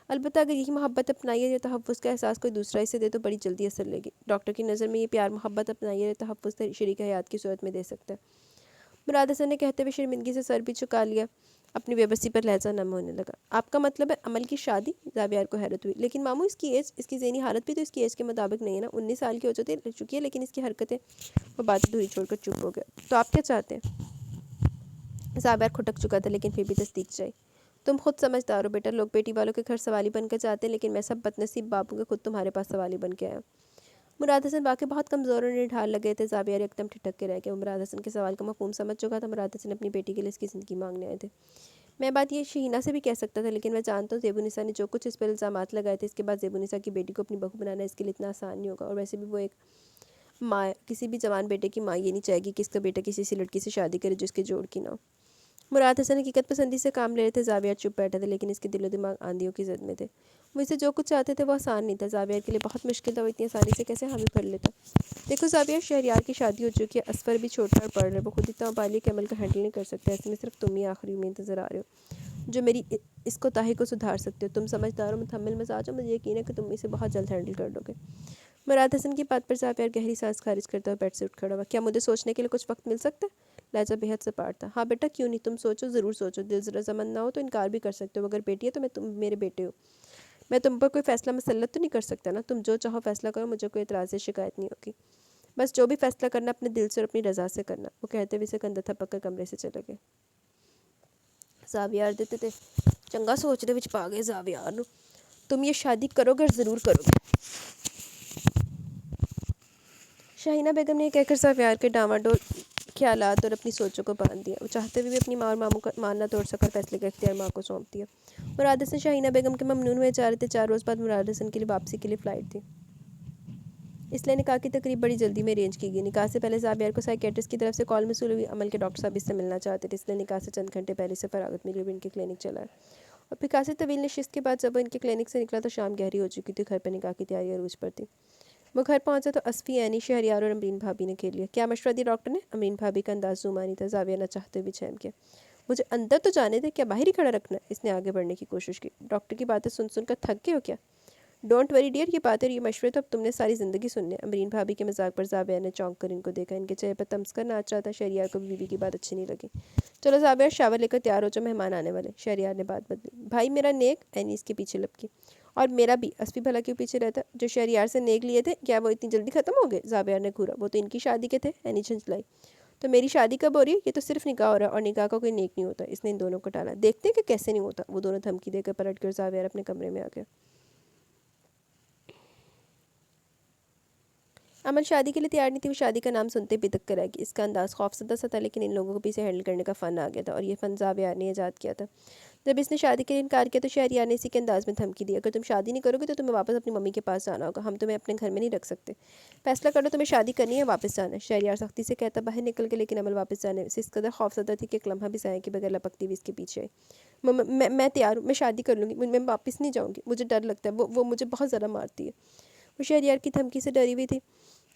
البتہ اگر یہی محبت اپنائیے یا تحفظ کا احساس کوئی دوسرا اسے دے تو بڑی جلدی اثر لے گی. ڈاکٹر کی نظر میں یہ پیار محبت اپنائیے یا تحفظ شریک حیات کی صورت میں دے سکتا ہے. مراد حسن نے کہتے ہوئے شرمندگی سے سر بھی چکا لیا. اپنی بے بسی پر لہجہ نم ہونے لگا. آپ کا مطلب ہے عمل کی شادی؟ زاویار کو حیرت ہوئی. لیکن ماموں اس کی ایج, اس کی ذہنی حالت بھی تو اس کی ایج کے مطابق نہیں ہے نا. 19 سال کی ہو چکی ہے, لیکن اس کی حرکتیں. وہ بات دھوئی چھوڑ کر چپ ہو گیا. تو آپ کیا چاہتے ہیں؟ زاویار کھٹک چکا تھا, لیکن پھر بھی تصدیق چاہی. تم خود سمجھدار ہو بیٹا. لوگ بیٹی والوں کے گھر سوالی بن کر جاتے ہیں, لیکن میں سب بدنصیب باپوں کے خود تمہارے پاس سوالی بن کے آیا. مراد حسن واقعی بہت کمزور اور نڈھال لگے تھے. زاویار ایک دم ٹھٹک کے رہ گیا. وہ مراد حسن کے سوال کا مفہوم سمجھ چکا تھا. مراد حسن اپنی بیٹی کے لیے اس کی زندگی مانگنے آئے تھے. میں بات یہ شہینہ سے بھی کہہ سکتا تھا, لیکن میں جانتا ہوں زیبونسا نے جو کچھ اس پر الزامات لگائے تھے, اس کے بعد زیبونسا کی بیٹی کو اپنی بہو بنانا اس کے لیے اتنا آسان نہیں ہوگا. اور ویسے بھی وہ ایک ماں, کسی بھی جوان بیٹے کی ماں یہ نہیں چاہے گی کہ اس کا بیٹا کسی سی لڑکی سے شادی کرے جو اس کے جوڑ کی نہ ہو. مراد حسن حقیقت پسندی سے کام لے رہے تھے. زاویار چپ بیٹھا تھا, لیکن اس کے دل و دماغ آندھیوں کی زد میں تھے. وہ اسے جو کچھ چاہتے تھے وہ آسان نہیں تھا. زاویار کے لیے بہت مشکل تھا. وہ اتنی آسانی سے کیسے حامی بھر لیتا. دیکھو زاویار, شہریار کی شادی ہو چکی ہے, اصفر بھی چھوٹا اور پڑھ رہا ہے. وہ خود اتنا بالغ عمل کا ہینڈل نہیں کر سکتا. ایسے میں صرف تم ہی آخری امید نظر آ رہے ہو جو میری اس کوتاہی کو سدھار سکتے ہو. تم سمجھدار ہو, متحمل مزاج ہو. مجھے یقین ہے کہ تم اسے بہت جلد ہینڈل کر لو گے. مراد حسن کی بات پر زاویار گہری سانس خارج کرتا ہوا بیڈ سے اٹھ کھڑا ہوا. کیا مجھے سوچنے کے لیے کچھ وقت مل سکتا ہے؟ لہجہ بے حد سے پاٹ تھا. ہاں بیٹا کیوں نہیں, تم سوچو, ضرور سوچو. دل رضامند نہ ہو تو انکار بھی کر سکتے ہو. اگر بیٹی ہے تو تم میرے بیٹے ہو. میں تم پر کوئی فیصلہ مسلط تو نہیں کر سکتا نا. تم جو چاہو فیصلہ کرو, مجھے کوئی اعتراض یا شکایت نہیں ہوگی. بس جو بھی فیصلہ کرنا اپنے دل سے اور اپنی رضا سے کرنا. وہ کہتے ہوئے اسے کندھا تھپک کر کمرے سے چلے گئے. زاویار دیتے تھے چنگا سوچ دے وچ پا گئے زاویار نو. تم یہ شادی کرو گے اور ضرور کرو گے. شاہینہ بیگم نے کہہ کر زاویار کے ڈاواڈول خیالات اور اپنی سوچوں کو باندھ دیا. وہ چاہتے ہوئے بھی اپنی ماں اور ماموں کا مان نہ توڑ سکا. فیصلے کا اختیار ماں کو سونپ دیا. مراد حسن شاہینہ بیگم کے ممنون ہوئے جا رہے تھے. 4 روز بعد مراد حسن کے لیے واپسی کے لیے فلائٹ تھی. اس لیے نکاح کی تقریب بڑی جلدی میں ارینج کی گئی. نکاح سے پہلے زاویار کو سائیکیٹرسٹ کی طرف سے کال موصول ہوئی. عمل کے ڈاکٹر صاحب اس سے ملنا چاہتے تھے. اس لیے نکاح سے چند گھنٹے پہلے سے فراغت ملی. ان کے کلینک چلا ہے. اور پھر کافی طویل نشست کے بعد جب وہ ان کے کلینک سے نکلا تو شام گہری ہو چکی تھی. گھر پہ نکاح کی تیاری عروج پر تھی. وہ گھر پہنچا تو اسفی, عینی, شہریار اور امرین بھابی نے گھیر لیا. کیا مشورہ دیا ڈاکٹر نے؟ امرین بھابی کا انداز زومانی تھا. زاویہ نہ چاہتے ہوئے چھین گیا. مجھے اندر تو جانے دے, کیا باہر ہی کھڑا رکھنا ہے؟ اس نے آگے بڑھنے کی کوشش کی. ڈاکٹر کی باتیں سن سن کر تھک گئے ہو کیا؟ ڈونٹ وری ڈیئر, یہ باتیں اور یہ مشورے تو اب تم نے ساری زندگی سننے. امرین بھابی کے مذاق پر زاویہ نے چونک کر ان کو دیکھا. ان کے چہرے پر تمسکر ناچ رہا تھا. شہریار کو بیوی کی بات اچھی نہیں لگی. چلو زاویہ, شاور لے کر تیار ہو جاؤ, مہمان آنے والے. شہریار نے بات بدلی. بھائی میرا نیک, عینی اس کے پیچھے لپکی. اور میرا بھی. اسفی بھلا کیوں پیچھے رہتا؟ جو شہریار سے نیک لیے تھے کیا وہ اتنی جلدی ختم ہو گئے؟ زاویہ نے گھورا. وہ تو ان کی شادی کے تھے, عینی جھنجھلائی. تو میری شادی کب ہو رہی ہے؟ یہ تو صرف نکاح ہو رہا ہے, اور نکاح کا کوئی نیک نہیں ہوتا. اس نے ان دونوں کو ٹالا. دیکھتے کہ کیسے نہیں ہوتا. وہ دونوں دھمکی دے کر پلٹ کر زاویہ اپنے کمرے میں آ گیا. عمل شادی کے لیے تیار نہیں تھی. وہ شادی کا نام سنتے بدک کر آئے گی. اس کا انداز خوفزدہ سا تھا, لیکن ان لوگوں کو بھی اسے ہینڈل کرنے کا فن آ گیا تھا, اور یہ فن زاویار نے ایجاد کیا تھا. جب اس نے شادی کے لیے انکار کیا تو شہریار نے اسی کے انداز میں دھمکی دی. اگر تم شادی نہیں کرو گے تو تمہیں واپس اپنی ممی کے پاس جانا ہوگا. ہم تمہیں اپنے گھر میں نہیں رکھ سکتے. فیصلہ کرو, تمہیں شادی کرنی ہے واپس جانا ہے. شہریار سختی سے کہتا باہر نکل کے, لیکن عمل واپس جانے سے اس قدر خوفزدہ تھی کہ ایک لمحہ بھی ضائع کے بغیر لپکتی ہوئی اس کے پیچھے آئی. میں تیار ہوں, میں شادی کر لوں گی, میں واپس نہیں جاؤں گی. مجھے ڈر لگتا ہے, وہ مجھے بہت زیادہ مارتی ہے. وہ شہریار کی دھمکی سے ڈری ہوئی تھی.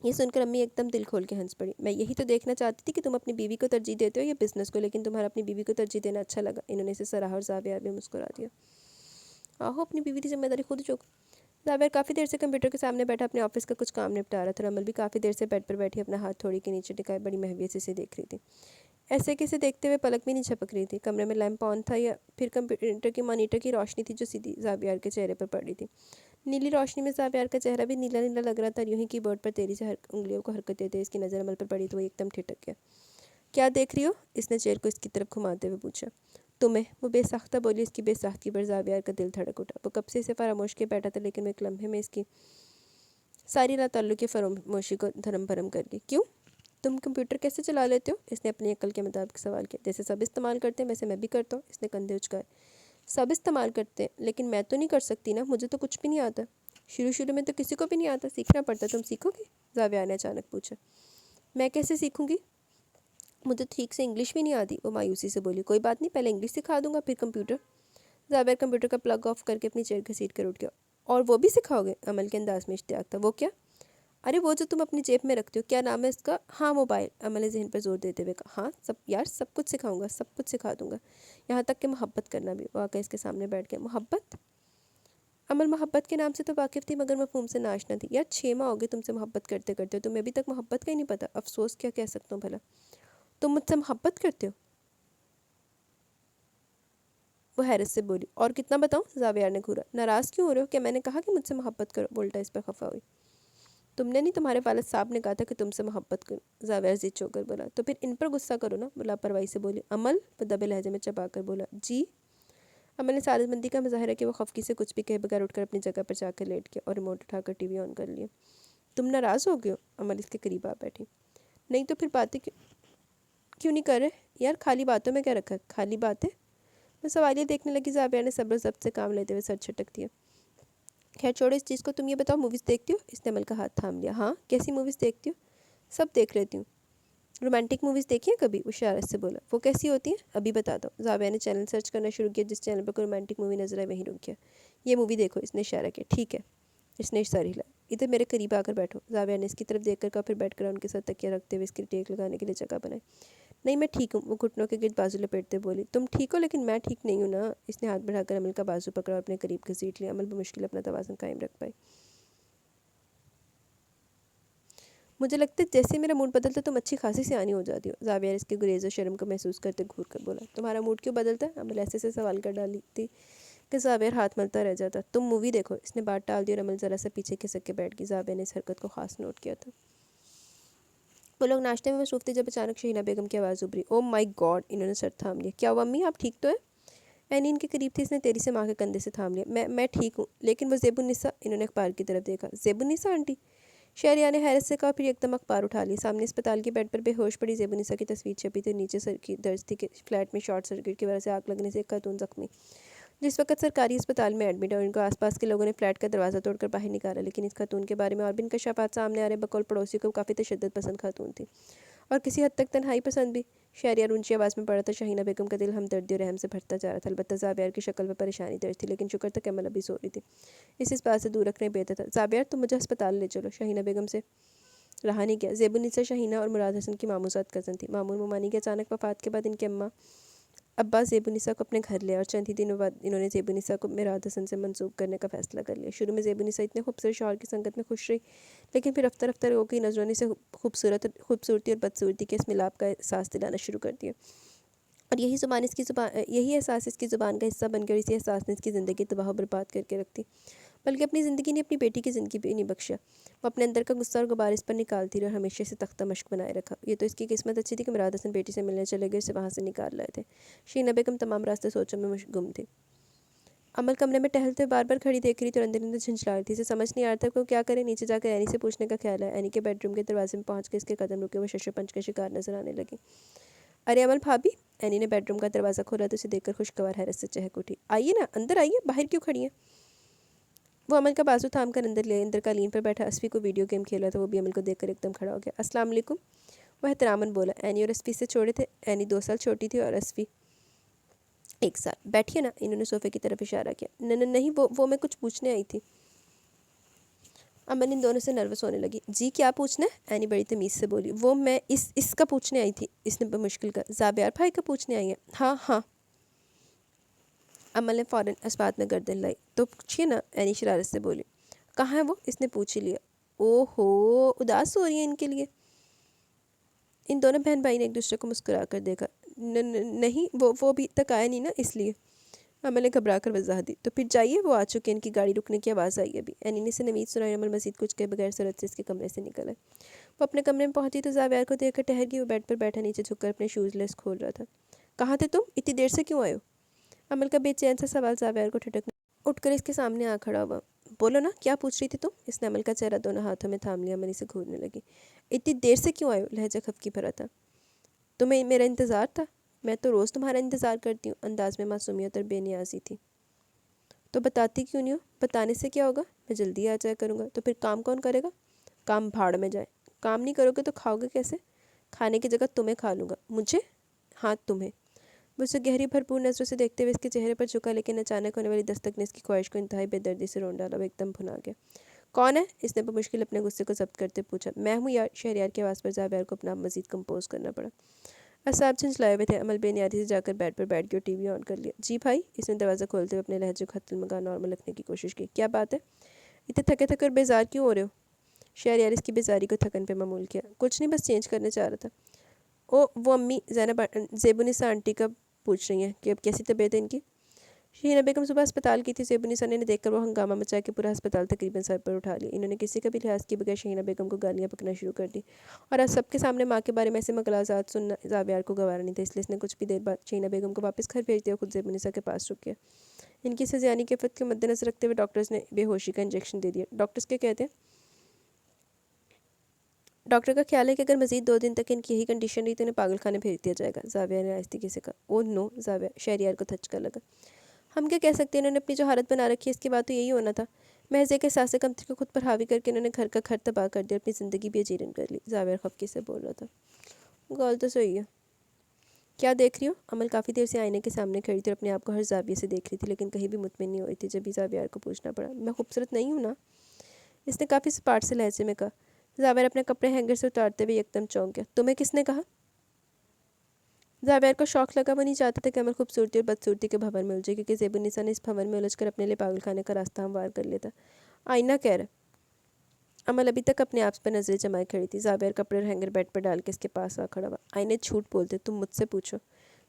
یہ سن کر امی ایک دم دل کھول کے ہنس پڑی۔ میں یہی تو دیکھنا چاہتی تھی کہ تم اپنی بیوی کو ترجیح دیتے ہو یا بزنس کو، لیکن تمہارا اپنی بیوی کو ترجیح دینا اچھا لگا۔ انہوں نے اسے سراہا اور زاویہ بھی مسکرا دیا۔ آہو، اپنی بیوی کی ذمہ داری خود چوک۔ زاویہ کافی دیر سے کمپیوٹر کے سامنے بیٹھا اپنے آفس کا کچھ کام نپٹا رہا تھا اور امل بھی کافی دیر سے بیڈ پر بیٹھی اپنا ہاتھ تھوڑی کے نیچے ٹکائے بڑی محویت سے اسے دیکھ رہی تھی۔ ایسے کسے دیکھتے ہوئے پلک بھی نہیں جھپک رہی تھی۔ کمرے میں لیمپ آن تھا یا پھر کمپیوٹر کی مانیٹر کی روشنی تھی جو سیدھی زاویہ کے چہرے پر پڑ رہی تھی۔ نیلی روشنی میں زاویہ کا چہرہ بھی نیلا نیلا لگ رہا تھا اور یوں ہی کی بورڈ پر تیزی سے انگلیوں کو حرکت دیتے اس کی نظر عمل پر پڑی تو وہ ایک دم ٹھٹک گیا۔ کیا دیکھ رہی ہو؟ اس نے چیئر کو اس کی طرف گھماتے ہوئے پوچھا۔ تمہیں، وہ بے ساختہ بولی۔ اس کی بے ساختگی پر زاویہ کا دل دھڑک اٹھا۔ وہ کب سے اسے فراموش کے بیٹھا تھا لیکن وہ ایک لمحے میں اس کی ساری لا تعلق کی فراموشی کو دھرم بھرم کر گئی۔ کیوں؟ تم کمپیوٹر کیسے چلا لیتے ہو؟ اس نے اپنی عقل کے مطابق سوال کیا۔ جیسے سب استعمال کرتے ہیں ویسے میں بھی کرتا ہوں، اس نے کندھے اچکائے۔ سب استعمال کرتے ہیں لیکن میں تو نہیں کر سکتی نا، مجھے تو کچھ بھی نہیں آتا۔ شروع میں تو کسی کو بھی نہیں آتا، سیکھنا پڑتا۔ تم سیکھو گی؟ زاویہ نے اچانک پوچھا۔ میں کیسے سیکھوں گی؟ مجھے ٹھیک سے انگلش بھی نہیں آتی، وہ مایوسی سے بولی۔ کوئی بات نہیں، پہلے انگلش سکھا دوں گا پھر کمپیوٹر۔ زاویہ کمپیوٹر کا پلگ آف کر کے اپنی چیئر گھسیٹ کر اٹھ گیا۔ اور وہ بھی سکھاؤ گے؟ عمل کے انداز میں اشتیاق تھا۔ وہ کیا؟ ارے وہ جو تم اپنی جیب میں رکھتے ہو، کیا نام ہے اس کا؟ ہاں، موبائل، عمل نے ذہن پر زور دیتے ہوئے کہا۔ ہاں سب کچھ سکھاؤں گا، سب کچھ سکھا دوں گا، یہاں تک کہ محبت کرنا بھی۔ وہ آ کے اس کے سامنے بیٹھ گیا۔ محبت؟ عمل محبت کے نام سے تو واقف تھی مگر مفہوم سے ناشنا تھی۔ یار 6 ماہ ہو گئے تم سے محبت کرتے کرتے، تمہیں ابھی تک محبت کا ہی نہیں پتہ۔ افسوس کیا کہہ سکتا ہوں بھلا؟ تم مجھ سے محبت کرتے ہو؟ وہ حیرت سے بولی۔ اور کتنا بتاؤں؟ زاویہ نے گھورا۔ ناراض کیوں ہو رہے ہو؟ کہ میں نے کہا کہ مجھ سے محبت کرو؟ بولٹا اس پر خفا ہوئی۔ تم نے نہیں، تمہارے والد صاحب نے کہا تھا کہ تم سے محبت کرو۔ زاویہ ضد چو کر بولا۔ تو پھر ان پر غصہ کرو نا، وہ لاپرواہی سے بولی۔ عمل، وہ دبے لہجے میں چبا کر بولا۔ جی؟ عمل نے سعادت مندی کا مظاہرہ کہ وہ خفگی سے کچھ بھی کہے بغیر اٹھ کر اپنی جگہ پر جا کر لیٹ گیا اور ریموٹ اٹھا کر ٹی وی آن کر لیا۔ تم ناراض ہو گئے ہو؟ عمل اس کے قریب آ بیٹھی۔ نہیں تو پھر باتیں کیوں نہیں کر رہے؟ یار خالی باتوں میں کیا رکھا ہے؟ خالی باتیں؟ میں سوالیہ دیکھنے لگی۔ زاویہ نے صبر و ضبط سے کام لیتے ہوئے سر چھٹک دیا۔ خیر چھوڑو اس چیز کو، تم یہ بتاؤ موویز دیکھتی ہو؟ اس نے عمل کا ہاتھ تھام لیا۔ ہاں، کیسی موویز دیکھتی ہو؟ سب دیکھ لیتی ہوں۔ رومانٹک موویز دیکھی ہیں کبھی؟ وہ شرارت سے بولا۔ وہ کیسی ہوتی ہیں؟ ابھی بتا دو۔ زاویہ نے چینل سرچ کرنا شروع کیا، جس چینل پر کوئی رومانٹک مووی نظر آئے وہیں رک گیا۔ یہ مووی دیکھو، اس نے اشارہ کیا۔ ٹھیک ہے، اس نے سر ہلایا۔ ادھر میرے قریب آ کر بیٹھو۔ زاویہ نے اس کی طرف دیکھ کر کہا، پھر بیٹھ کر ان کے ساتھ تکیہ رکھتے ہوئے اس کی ٹیک لگانے کے لیے جگہ بنائی۔ نہیں میں ٹھیک ہوں، وہ گھٹنوں کے گرد بازو لپیٹتے بولی۔ تم ٹھیک ہو لیکن میں ٹھیک نہیں ہوں نا۔ اس نے ہاتھ بڑھا کر عمل کا بازو پکڑا اور اپنے قریب گھسیٹ لیا۔ عمل بمشکل اپنا توازن قائم رکھ پائی۔ مجھے لگتا ہے جیسے میرا موڈ بدلتا تم اچھی خاصی سیانی ہو جاتی ہو۔ زاویہ اس کے گریز و شرم کو محسوس کرتے گھور کر بولا۔ تمہارا موڈ کیوں بدلتا ہے؟ عمل ایسے سے سوال کر ڈالی تھی کہ زاویہ ہاتھ ملتا رہ جاتا۔ تم مووی دیکھو، اس نے بات ٹال دی اور عمل ذرا سا پیچھے کھسک کے بیٹھ گئی۔ زاویہ نے اس حرکت کو خاص نوٹ کیا تھا۔ وہ لوگ ناشتے میں مصروف تھے جب اچانک شہینہ بیگم کی آواز ابھری۔ او مائی گاڈ! انہوں نے سر تھام لیا۔ کیا ہوا امی، آپ ٹھیک تو ہیں؟ اینی ان کے قریب تھی، اس نے تیزی سے ماں کے کندھے سے تھام لیا۔ میں ٹھیک ہوں، لیکن وہ زیب النساء، انہوں نے اخبار کی طرف دیکھا۔ زیب النساء آنٹی؟ شہریار نے حیرت سے کہا، پھر ایک دم اخبار اٹھا لی۔ سامنے اسپتال کے بیڈ پر بے ہوش پڑی زیب النساء کی تصویر چھپی تھی۔ نیچے سر کی درد تھی کہ فلیٹ میں شارٹ سرکٹ کی وجہ سے آگ لگنے سے ایک خاتون زخمی جس وقت سرکاری اسپتال میں ایڈمٹ ہے، اور ان کو آس پاس کے لوگوں نے فلیٹ کا دروازہ توڑ کر باہر نکالا، لیکن اس خاتون کے بارے میں اور بھی انکشافات سامنے آ رہے۔ بقول پڑوسی کو کافی تشدد پسند خاتون تھی اور کسی حد تک تنہائی پسند بھی۔ شہریار اونچی آواز میں پڑھا تھا۔ شہینہ بیگم کا دل ہمدردی اور رحم سے بھرتا جا رہا تھا۔ البتہ زاویہ کی شکل پر پریشانی درج تھی، لیکن شکر تھا کہ عمل ابھی سو رہی تھی، اس بات سے دور رکھنے بہتر تھا۔ زاویہ تم مجھے ہسپتال لے چلو۔ شہینہ بیگم سے رہا نہیں گیا۔ زیب النساء شہینہ اور مراد حسن کی ماموزاد کزن تھی۔ مامون مومانی کی اچانک وفات کے بعد ان کے ابا زیب النساء کو اپنے گھر لیا اور چند ہی دنوں بعد انہوں نے زیب النساء کو مراد حسن سے منسوب کرنے کا فیصلہ کر لیا۔ شروع میں زیب النساء اتنے خوبصورت شوہر کی سنگت میں خوش رہی، لیکن پھر رفتہ رفتہ لوگوں کی نظروں نے اسے خوبصورتی اور بدصورتی کے اس ملاپ کا احساس دلانا شروع کر دیا، اور یہی احساس اس کی زبان کا حصہ بن گیا، اور اسی احساس نے اس کی زندگی تباہ و برباد کر کے رکھ دی۔ بلکہ اپنی زندگی نے اپنی بیٹی کی زندگی بھی نہیں بخشا۔ وہ اپنے اندر کا غصہ اور غبار اس پر نکالتی رہی اور ہمیشہ سے تختہ مشق بنائے رکھا۔ یہ تو اس کی قسمت اچھی تھی کہ مراد حسن بیٹی سے ملنے چلے گئے، اسے وہاں سے نکال لائے تھے۔ شہینہ بیگم تمام راستے سوچوں میں گم تھی۔ عمل کمرے میں ٹہلتے بار بار کھڑی دیکھ رہی تھی اور اندر اندر جھنجھلا رہی تھی۔ اسے سمجھ نہیں آ رہا تھا کہ وہ کیا کرے۔ نیچے جا کر اینی سے پوچھنے کا خیال ہے۔ اینی کے بیڈ روم کے دروازے میں پہنچ کے اس کے قدم رکے۔ وہ شش و پنج کا شکار نظر آنے لگی۔ ارے عمل بھابی! اینی نے بیڈ روم کا دروازہ کھولا تو اسے دیکھ کر خوشگوار حیرت سے چہک اٹھی۔ آئیے نا، اندر آئیے، باہر کیوں کھڑی ہیں؟ وہ عمل کا بازو تھام کر اندر لے۔ اندر قالین پر بیٹھا اسفی کو ویڈیو گیم کھیل رہا تھا، وہ بھی عمل کو دیکھ کر ایک دم کھڑا ہو گیا۔ السلام علیکم، وہ احتراماً بولا۔ اینی اور اسفی سے چھوڑے تھے۔ اینی 2 سال چھوٹی تھی اور اسفی 1 سال۔ بیٹھیے نا، انہوں نے صوفے کی طرف اشارہ کیا۔ نہیں، وہ میں کچھ پوچھنے آئی تھی۔ امن ان دونوں سے نروس ہونے لگی. جی کیا پوچھنا ہے؟ اینی بڑی تمیز سے بولی. وہ میں اس کا پوچھنے آئی تھی. اس نے بمشکل کہا. زابیار بھائی کا پوچھنے آئی ہیں؟ ہاں ہاں. امن نے فوراً اس بات میں گردن لائی. تو پوچھیے نا، اینی شرارت سے بولی. کہاں ہے وہ؟ اس نے پوچھ ہی لیا. او ہو، اداس ہو رہی ہیں ان کے لیے. ان دونوں بہن بھائی نے ایک دوسرے کو مسکرا کر دیکھا. نہیں، وہ ابھی تک آیا نہیں نا، اس لیے. امل نے گھبرا کر وضاحت دی. تو پھر جائیے، وہ آ چکے. ان کی گاڑی رکنے کی آواز آئی ابھی. اینی نے اسے نوید سنائی. امل مزید کچھ کے بغیر سرعت سے اس کے کمرے سے نکل آئے. وہ اپنے کمرے میں پہنچی تو زاویار کو دیکھ کر ٹھہر گئی. وہ بیڈ پر بیٹھا نیچے جھک کر اپنے شوز لیس کھول رہا تھا. کہاں تھے تم؟ اتنی دیر سے کیوں آئے ہو؟ امل کا بے چین سا سوال زاویار کو ٹھٹکنے. اٹھ کر اس کے سامنے آ کھڑا ہوا. بولو نا، کیا پوچھ رہی تھی تم؟ اس نے امل کا چہرہ دونوں ہاتھوں میں تھام لیا. امل اسے گھورنے لگی. اتنی دیر سے کیوں آئے ہو؟ لہجہ خفگی بھرا تھا. تمہیں میرا انتظار تھا؟ میں تو روز تمہارا انتظار کرتی ہوں. انداز میں معصومیت اور بے نیازی تھی. تو بتاتی کیوں نہیں ہو؟ بتانے سے کیا ہوگا؟ میں جلدی آ جایا کروں گا. تو پھر کام کون کرے گا؟ کام بھاڑ میں جائے. کام نہیں کرو گے تو کھاؤ گے کیسے؟ کھانے کی جگہ تمہیں کھا لوں گا. مجھے؟ ہاں تمہیں. وہ اسے گہری بھرپور نظروں سے دیکھتے ہوئے اس کے چہرے پر جھکا، لیکن اچانک ہونے والی دستک نے اس کی خواہش کو انتہائی بے دردی سے رون ڈالا. وہ ایک دم بھنا گیا. کون ہے؟ اس نے بمشکل اپنے غصے کو ضبط کرتے پوچھا. میں ہوں یار. شہریار کی آواز پر زاویار کو اپنا مزید کمپوز کرنا پڑا. اعصاب جھنجھلائے ہوئے تھے. امل بے نیازی سے جا کر بیڈ پر بیٹھ گئی اور ٹی وی آن کر لیا. جی بھائی. اس نے دروازہ کھولتے ہوئے اپنے لہجے کو حتل مکان نارمل رکھنے کی کوشش کی. کیا بات ہے؟ اتنے تھکے تھکے اور بیزار کیوں ہو رہے ہو؟ شہریار اس کی بیزاری کو تھکن پہ معمول کیا. کچھ نہیں، بس چینج کرنے چاہ رہا تھا. وہ امی زیب النساء آنٹی کا پوچھ رہی ہیں کہ اب کیسی طبیعت ہے ان کی. شہینہ بیگم صبح ہسپتال کی تھی. زیب النساء نے دیکھ کر وہ ہنگامہ مچا کے پورا ہسپتال تقریباً سر پر اٹھا لیا. انہوں نے کسی کا بھی لحاظ کیے بغیر شہینہ بیگم کو گالیاں بکنا شروع کر دی. اور آج سب کے سامنے ماں کے بارے میں ایسے مغالطات سننا زاویار کو گوارا نہیں تھا. اس لیے اس نے کچھ بھی دیر بعد شہینہ بیگم کو واپس گھر بھیج دیا اور خود زیب النساء کے پاس رک گیا. ان کی سزیانی کیفیت کے مد نظر رکھتے ہوئے ڈاکٹرز نے بے ہوشی کا انجیکشن دے دیا. ڈاکٹرز کیا کہتے ہیں؟ ڈاکٹر کا خیال ہے کہ اگر مزید 2 دن تک ان کی یہی کنڈیشن رہی تو انہیں پاگل خانے بھیج دیا جائے گا. زاویہ نے آہستگی سے کہا. او نو. شہریار کو دھچکا لگا. ہم کیا کہہ سکتے ہیں؟ انہوں نے اپنی جو حالت بنا رکھی ہے اس کے بعد تو یہی ہونا تھا. محض ایک احساس کمتری کو خود پر حاوی کر کے انہوں نے گھر کا گھر تباہ کر دیا اور اپنی زندگی بھی اجیرن کر لی. زاویہ خفگی سے بول رہا تھا. گال تو صحیح ہے. کیا دیکھ رہی ہو؟ امل کافی دیر سے آئینے کے سامنے کھڑی تھی اور اپنے آپ کو ہر زاویے سے دیکھ رہی تھی، لیکن کہیں بھی مطمئن نہیں ہو رہی تھی. جب بھی زاویار کو پوچھنا پڑا. میں خوبصورت نہیں ہوں نا؟ اس نے کافی سپاٹ سے لہجے میں کہا. زاویار اپنے کپڑے ہینگر سے اتارتے ہوئے ایک دم چونک گیا. تمہیں کس نے کہا؟ زاویار کو شوق لگا. وہ نہیں چاہتا تھا کہ امل خوبصورتی اور بدصورتی کے بھنور میں الجھے، کیونکہ زیب النساء نے اس بھنور میں الجھ کر اپنے لیے پاگل خانے کا راستہ ہموار کر لیا تھا. آئینہ کہہ رہا. امل ابھی تک اپنے آپ پر نظریں جمائے کھڑی تھی. زاویار کپڑے اور ہینگر بیڈ پر ڈال کے اس کے پاس آ کھڑا ہوا. آئینے جھوٹ بولتے، تم مجھ سے پوچھو.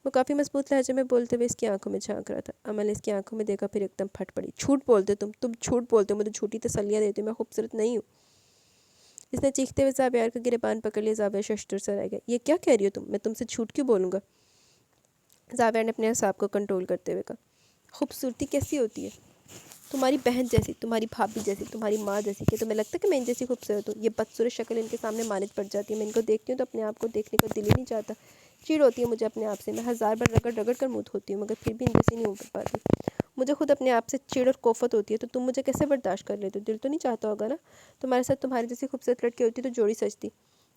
وہ کافی مضبوط لہجے میں بولتے ہوئے اس کی آنکھوں میں جھانک رہا تھا. امل نے اس کی آنکھوں میں دیکھا، پھر ایک دم پھٹ پڑی. جھوٹ بولتے تم جھوٹ بولتے ہو. مجھے جھوٹی تسلیاں دیتے ہو. میں خوبصورت نہیں ہوں. اس نے چیختے ہوئے زاویار کا گریبان پکڑ لیا. زاویار ششدر سے رہ گیا. یہ کیا کہہ رہی ہو تم؟ میں تم سے جھوٹ کیوں بولوں گا؟ زاویار نے اپنے اعصاب کو کنٹرول کرتے ہوئے کہا. خوبصورتی کیسی ہوتی ہے؟ تمہاری بہن جیسی، تمہاری بھابھی جیسی، تمہاری ماں جیسی. کہ تمہیں لگتا ہے کہ میں ان جیسی خوبصورت ہوں؟ یہ بدصورت شکل ان کے سامنے مانت پڑ جاتی ہے. میں ان کو دیکھتی ہوں تو اپنے آپ کو دیکھنے کا دل ہی نہیں چاہتا. چیڑ ہوتی ہے مجھے اپنے آپ سے. میں 1000 بار رگڑ رگڑ کر منہ دھوتی ہوں، مگر پھر بھی ان جیسی نہیں ہو پاتی. مجھے خود اپنے آپ سے چیڑ اور کوفت ہوتی ہے. تو تم مجھے کیسے برداشت کر لیتے ہو؟ دل تو نہیں چاہتا ہوگا نا تمہارے ساتھ تمہاری جیسی خوبصورت لڑکی ہوتی تو جوڑی سجتی.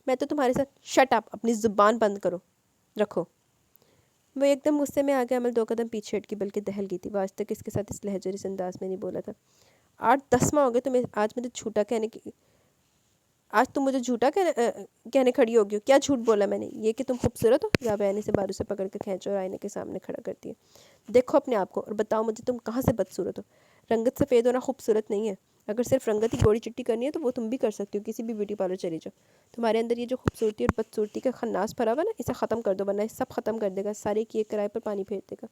میں تو تمہارے ساتھ. Shut up. اپنی زبان بند کرو رکھو. وہ ایک دم غصے میں آ گیا. عمل 2 قدم پیچھے ہٹ کی، بلکہ دہل گئی تھی. وہ آج تک اس کے ساتھ اس لہجے اور اس انداز میں نہیں بولا تھا. 8-10 ماہ ہو گئے تمہیں آج مجھے جھوٹا کہنے کی. آج تم مجھے جھوٹا کہنے کھڑی ہوگی ہو. کیا جھوٹ بولا میں نے؟ یہ کہ تم خوبصورت ہو. زاویہ نے سے بارو سے پکڑ کے کھینچا اور آئینے کے سامنے کھڑا کرتی ہے. دیکھو اپنے آپ کو اور بتاؤ مجھے تم کہاں سے بدصورت ہو؟ رنگت سفید ہونا خوبصورت نہیں ہے. اگر صرف رنگت ہی گوڑی چٹی کرنی ہے تو وہ تم بھی کر سکتی ہو. کسی بھی بیوٹی پارلر چلی جاؤ. تمہارے اندر یہ جو خوبصورتی اور بدصورتی کا خناس بھرا ہوا نا، اسے ختم کر دو، ورنہ یہ سب ختم کر دے گا. سارے کیے کرائے پر پانی پھیر دے گا.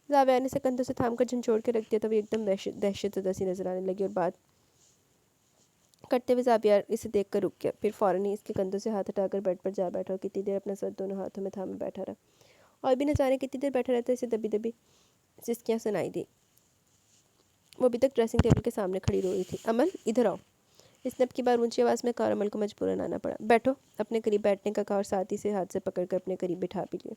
زاویہ نے سے کندھوں سے تھام کر جھنجھوڑ کے رکھ دیا تو وہ ایک دم دہشت زدہ سی نظر آنے لگی اور بات کرتے ہوئے زاویہ اسے دیکھ کر رک گیا. پھر فوراً ہی اس کے کندھوں سے ہاتھ ہٹا کر بیڈ پر جا بیٹھا اور کتنی دیر اپنا سر دونوں ہاتھوں میں تھامے بیٹھا رہا. اور بھی نہ جانے کتنی دیر بیٹھا رہتا. اسے دبی دبی سسکیاں سنائی دی. وہ ابھی تک ڈریسنگ ٹیبل کے سامنے کھڑی رو رہی تھی. امل ادھر آؤ. اس نے اب کی بار اونچی آواز میں کہا. امل کو مجبوراً آنا پڑا. بیٹھو. اپنے قریب بیٹھنے کا کہا اور ساتھ ہی سے ہاتھ سے پکڑ کر اپنے قریب بٹھا بھی لیا.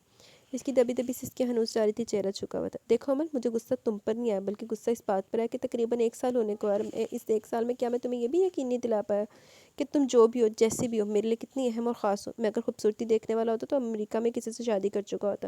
اس کی دبی دبی سسکیاں ہنوز جاری تھی. چہرہ چھکا ہوا تھا. دیکھو امل، مجھے غصہ تم پر نہیں آیا، بلکہ غصہ اس بات پر ہے کہ تقریباً 1 سال ہونے کو، اور اس 1 سال میں کیا میں تمہیں یہ بھی یقین نہیں دلا پایا کہ تم جو بھی ہو، جیسی بھی ہو، میرے لیے کتنی اہم اور خاص ہو. میں اگر خوبصورتی دیکھنے والا ہوتا تو امریکہ میں کسی سے شادی کر چکا ہوتا.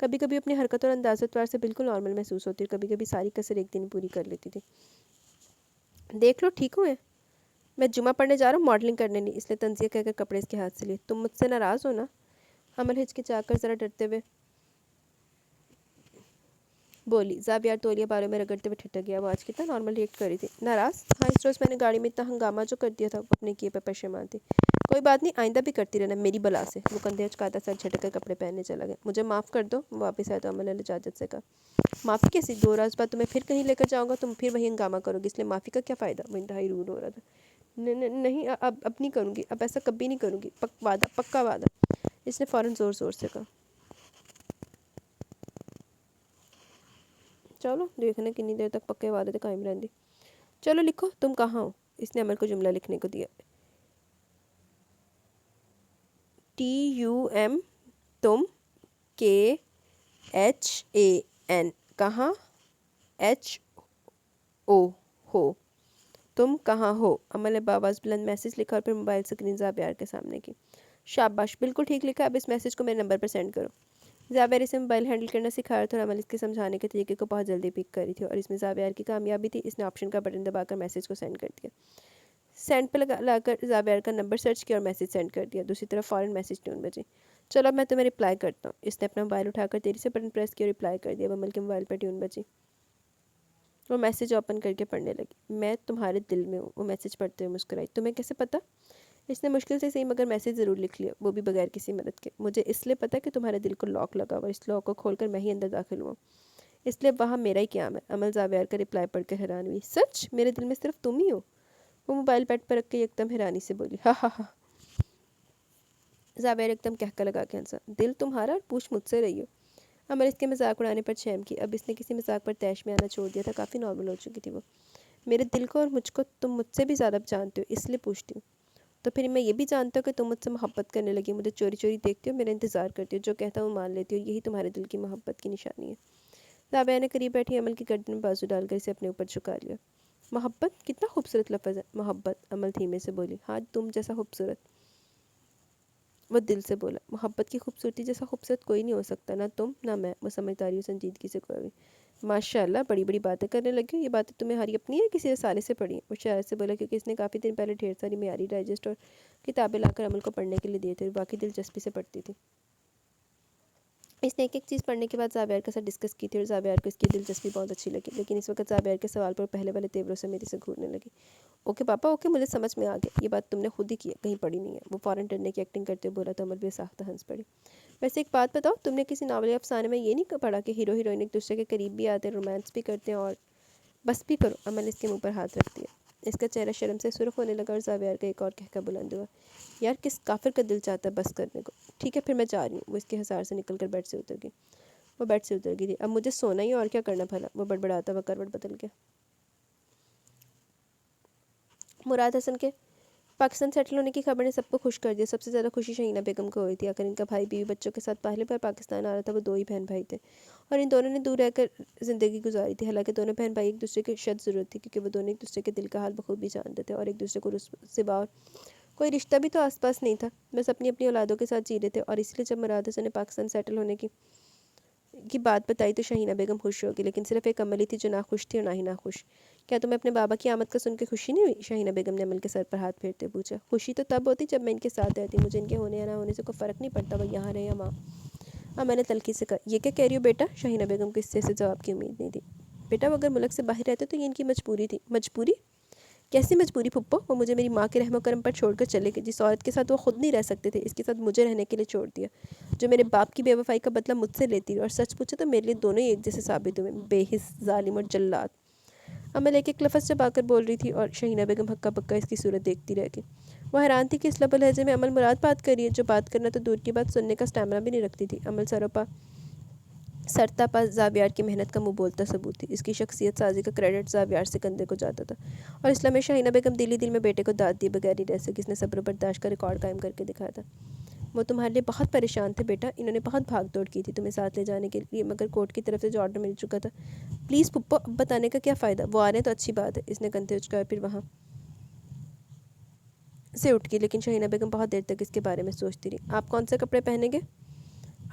کبھی کبھی اپنی حرکت اور انداز و اطوار سے بالکل نارمل محسوس ہوتی ہے، کبھی کبھی ساری کسر ایک دن پوری کر لیتی تھی۔ دیکھ لو ٹھیک ہوئے، میں جمعہ پڑھنے جا رہا ہوں، ماڈلنگ کرنے نہیں، اس لیے تنزیہ کہہ کر کپڑے اس کے ہاتھ سے لیے۔ تم مجھ سے ناراض ہو نا؟ عمل ہچکچا کر ذرا ڈرتے ہوئے بولی۔ زابیار تولیہ بالوں میں رگڑتے ہوئے ٹھٹک گیا، وہ آج کتنا نارمل ریئیکٹ کر رہی تھی۔ ناراض؟ ہاں، اس روز میں نے گاڑی میں اتنا ہنگامہ جو کر دیا تھا، وہ اپنے کیے پہ پشیمان تھی۔ کوئی بات نہیں، آئندہ بھی کرتی رہنا میری بلا سے۔ وہ کندھے اچکاتا سر جھٹک کر کپڑے پہننے چلا گیا۔ مجھے معاف کر دو، وہ واپس آیا تو عمل نے لجاجت سے کہا۔ معافی کیسی؟ 2 روز بعد تمہیں پھر کہیں لے کر جاؤں گا، تم پھر وہی ہنگامہ کرو گی، اس لیے معافی کا کیا فائدہ؟ وہ انتہائی روڈ ہو رہا تھا۔ نہیں، اب نہیں کروں گی، اب ایسا کبھی نہیں کروں گی، وعدہ، پکا وعدہ، اس نے فوراً زور زور سے کہا۔ چلو دیکھنا کتنی دیر تک پکے وعدے تک قائم رہندی۔ چلو لکھو، تم کہاں ہو؟ اس نے عمل کو جملہ لکھنے کو دیا۔ TUM، تم، KHAN، کہاں، HO، ہو، تم کہاں ہو؟ عمل نے باواز بلند میسج لکھا اور پھر موبائل سکرین زابیار کے سامنے کی۔ شاباش، بالکل ٹھیک لکھا، اب اس میسج کو میرے نمبر پر سینڈ کرو۔ زابیار اسے موبائل ہینڈل کرنا سکھا رہا تھا اور عمل اس کے سمجھانے کے طریقے کو بہت جلدی پک کر رہی تھی، اور اس میں زابیار کی کامیابی تھی۔ اس نے آپشن کا بٹن دبا کر میسج کو سینڈ کر دیا۔ سینڈ پہ لا کر زابیار کا نمبر سرچ کیا اور میسج سینڈ کر دیا۔ دوسری طرف فوراً میسج ٹیون بجی۔ چلو اب میں تمہیں رپلائی کرتا ہوں۔ اس نے اپنا موبائل اٹھا کر تیزی سے بٹن پریس کیا اور رپلائی کر دیا۔ عمل کے موبائل پر ٹیون بجی۔ وہ میسج اوپن کر کے پڑھنے لگی۔ میں تمہارے دل میں ہوں، وہ میسج پڑھتے ہوئے مسکرائی۔ تمہیں کیسے پتہ؟ اس نے مشکل سے صحیح مگر میسج ضرور لکھ لیا، وہ بھی بغیر کسی مدد کے۔ مجھے اس لیے پتہ کہ تمہارے دل کو لاک لگا ہوا، اس لاک کو کھول کر میں ہی اندر داخل ہوا، اس لیے وہاں میرا ہی قیام ہے۔ عمل زابیار کا رپلائی پڑھ کر حیران ہوئی۔ سچ؟ میرے دل میں صرف تم ہی ہو؟ وہ موبائل بیڈ پر رکھ کے یکدم حیرانی سے بولی۔ ہاں ہاں ہاں۔ زابیار ایک دم کہکا لگا کے ہنسا۔ دل تمہارا اور پوچھ مجھ سے رہی ہو؟ عمل اس کے مذاق اڑانے پر شرم کی۔ اب اس نے کسی مذاق پر طیش میں آنا چھوڑ دیا تھا، کافی نارمل ہو چکی تھی وہ۔ میرے دل کو اور مجھ کو تم مجھ سے بھی زیادہ جانتے ہو، اس لیے پوچھتی ہوں۔ تو پھر میں یہ بھی جانتا ہوں کہ تم مجھ سے محبت کرنے لگی، مجھے چوری چوری دیکھتی ہو، میرا انتظار کرتی ہو، جو کہتا ہوں مان لیتی ہو، یہی تمہارے دل کی محبت کی نشانی ہے۔ زابیار نے قریب بیٹھی عمل کی گردن میں بازو ڈال کر اسے اپنے اوپر جھکا لیا۔ محبت کتنا خوبصورت لفظ ہے، محبت، عمل دھیمے سے بولی۔ ہاں، تم جیسا خوبصورت، وہ دل سے بولا۔ محبت کی خوبصورتی جیسا خوبصورت کوئی نہیں ہو سکتا، نہ تم نہ میں، وہ سمجھداری و سنجیدگی سے کوئی۔ ماشاء اللہ، بڑی بڑی باتیں کرنے لگی ہو، یہ باتیں تمہیں ہاری اپنی ہے کسی رسالے سے پڑھی؟ وہ شاعر سے بولا، کیونکہ اس نے کافی دن پہلے ڈھیر ساری معیاری ڈائجسٹ اور کتابیں لا کر عمل کو پڑھنے کے لیے دیے تھے، باقی دلچسپی سے پڑھتی تھی۔ اس نے ایک ایک چیز پڑھنے کے بعد زابیار کے ساتھ ڈسکس کی تھی اور زابیار کو اس کی دلچسپی بہت اچھی لگی، لیکن اس وقت زابیار کے سوال پر پہلے والے تیوروں سے میری سے گھورنے لگی۔ اوکے پاپا، اوکے، مجھے سمجھ میں آ گیا، یہ بات تم نے خود ہی کی ہے، کہیں پڑھی نہیں ہے، وہ فوراً ڈرنے کی ایکٹنگ کرتے ہوئے بولا تو عمل بے ساختہ ہنس پڑی۔ ویسے ایک بات بتاؤ، تم نے کسی ناول یا افسانے میں یہ نہیں پڑھا کہ ہیرو ہیروئن ایک دوسرے کے قریب بھی آتے ہیں، رومانس بھی کرتے ہیں اور… بس بھی کرو، عمل نے اس کے منہ پر ہاتھ رکھ دیا۔ اس کا چہرہ شرم سے سرخ ہونے لگا اور زابیار کا ایک اور کہکا بلند ہوا۔ یار کس کافر کا دل چاہتا ہے بس کرنے کو؟ ٹھیک ہے پھر میں جا رہی ہوں۔ وہ اس کے حصار سے نکل کر بیڈ سے اتر گئی۔ وہ بیڈ سے اتر گئی تھی۔ اب مجھے سونا ہی اور کیا کرنا بھلا، وہ بڑبڑاتا ہوا کروٹ بدل گیا۔ مراد حسن کے پاکستان سیٹل ہونے کی خبر نے سب کو خوش کر دیا۔ سب سے زیادہ خوشی شہینہ بیگم کو ہوئی تھی، آخر ان کا بھائی بیوی بچوں کے ساتھ پہلے بار پاکستان آ رہا تھا۔ وہ 2 ہی بہن بھائی تھے اور ان دونوں نے دور رہ کر زندگی گزاری تھی، حالانکہ دونوں بہن بھائی ایک دوسرے کی شد ضرورت تھی، کیونکہ وہ دونوں ایک دوسرے کے دل کا حال بخوبی جانتے تھے اور ایک دوسرے کو سوا اور کوئی رشتہ بھی تو آس پاس نہیں تھا، بس اپنی اپنی اولادوں کے ساتھ جی رہے تھے۔ اور اس لیے جب مراد حسن نے پاکستان سیٹل ہونے کی بات بتائی تو شہینہ بیگم خوش ہو گئی، لیکن صرف ایک عمل ہی تھی جو نہ خوش تھی اور نہ ہی نہ خوش۔ کیا تمہیں اپنے بابا کی آمد کا سن کے خوشی نہیں ہوئی؟ شہینہ بیگم نے عمل کے سر پر ہاتھ پھیرتے پوچھا۔ خوشی تو تب ہوتی جب میں ان کے ساتھ رہتی، مجھے ان کے ہونے یا نہ ہونے سے کوئی فرق نہیں پڑتا، وہ یہاں رہے یا وہاں۔ میں نے تلخی سے کہا۔ یہ کیا کہہ رہی ہو بیٹا؟ شہینہ بیگم کو اس سے جواب کی امید نہیں تھی۔ بیٹا وہ اگر ملک سے باہر رہتے تو یہ ان کی مجبوری تھی۔ مجبوری؟ کیسی مجبوری پھپھو؟ وہ مجھے میری ماں کے رحم و کرم پر چھوڑ کر چلے گئے، جس عورت کے ساتھ وہ خود نہیں رہ سکتے تھے، اس کے ساتھ مجھے رہنے کے لیے چھوڑ دیا، جو میرے باپ کی بے وفائی کا بدلہ مجھ سے لیتی، اور سچ پوچھے تو میرے لیے دونوں ہی ایک جیسے ثابت ہوئے، بے حس، ظالم اور جلاد۔ عمل ایک ایک لفظ چبا کر بول رہی تھی اور شہینہ بیگم ہکا پکا اس کی صورت دیکھتی رہ گئی۔ وہ حیران تھی کہ اس لب و لہجے میں عمل مراد بات کر رہی ہے، جو بات کرنا تو دور کی بات سننے کا اسٹیمنا بھی نہیں رکھتی تھی۔ عمل سرتا پا زابیار کی محنت کا منہ بولتا ثبوت تھی، اس کی شخصیت سازی کا کریڈٹ زابیار سے کندھے کو جاتا تھا، اور اس لمحے شہینہ بیگم دل ہی میں بیٹے کو داد دیے بغیر نہیں رہ سکی۔ اس نے صبر و برداشت کا ریکارڈ قائم کر کے دکھایا تھا۔ وہ تمہارے لیے بہت پریشان تھے بیٹا، انہوں نے بہت بھاگ دوڑ کی تھی تمہیں ساتھ لے جانے کے لیے، مگر کورٹ کی طرف سے جو آرڈر مل چکا تھا۔ پلیز پپو، اب بتانے کا کیا فائدہ، وہ آ رہے ہیں تو اچھی بات ہے۔ اس نے کندھے اچکائے پھر وہاں سے اٹھ گئی، لیکن شہینہ بیگم بہت دیر تک اس کے بارے میں سوچتی رہی۔ آپ کون سے کپڑے پہنیں گے؟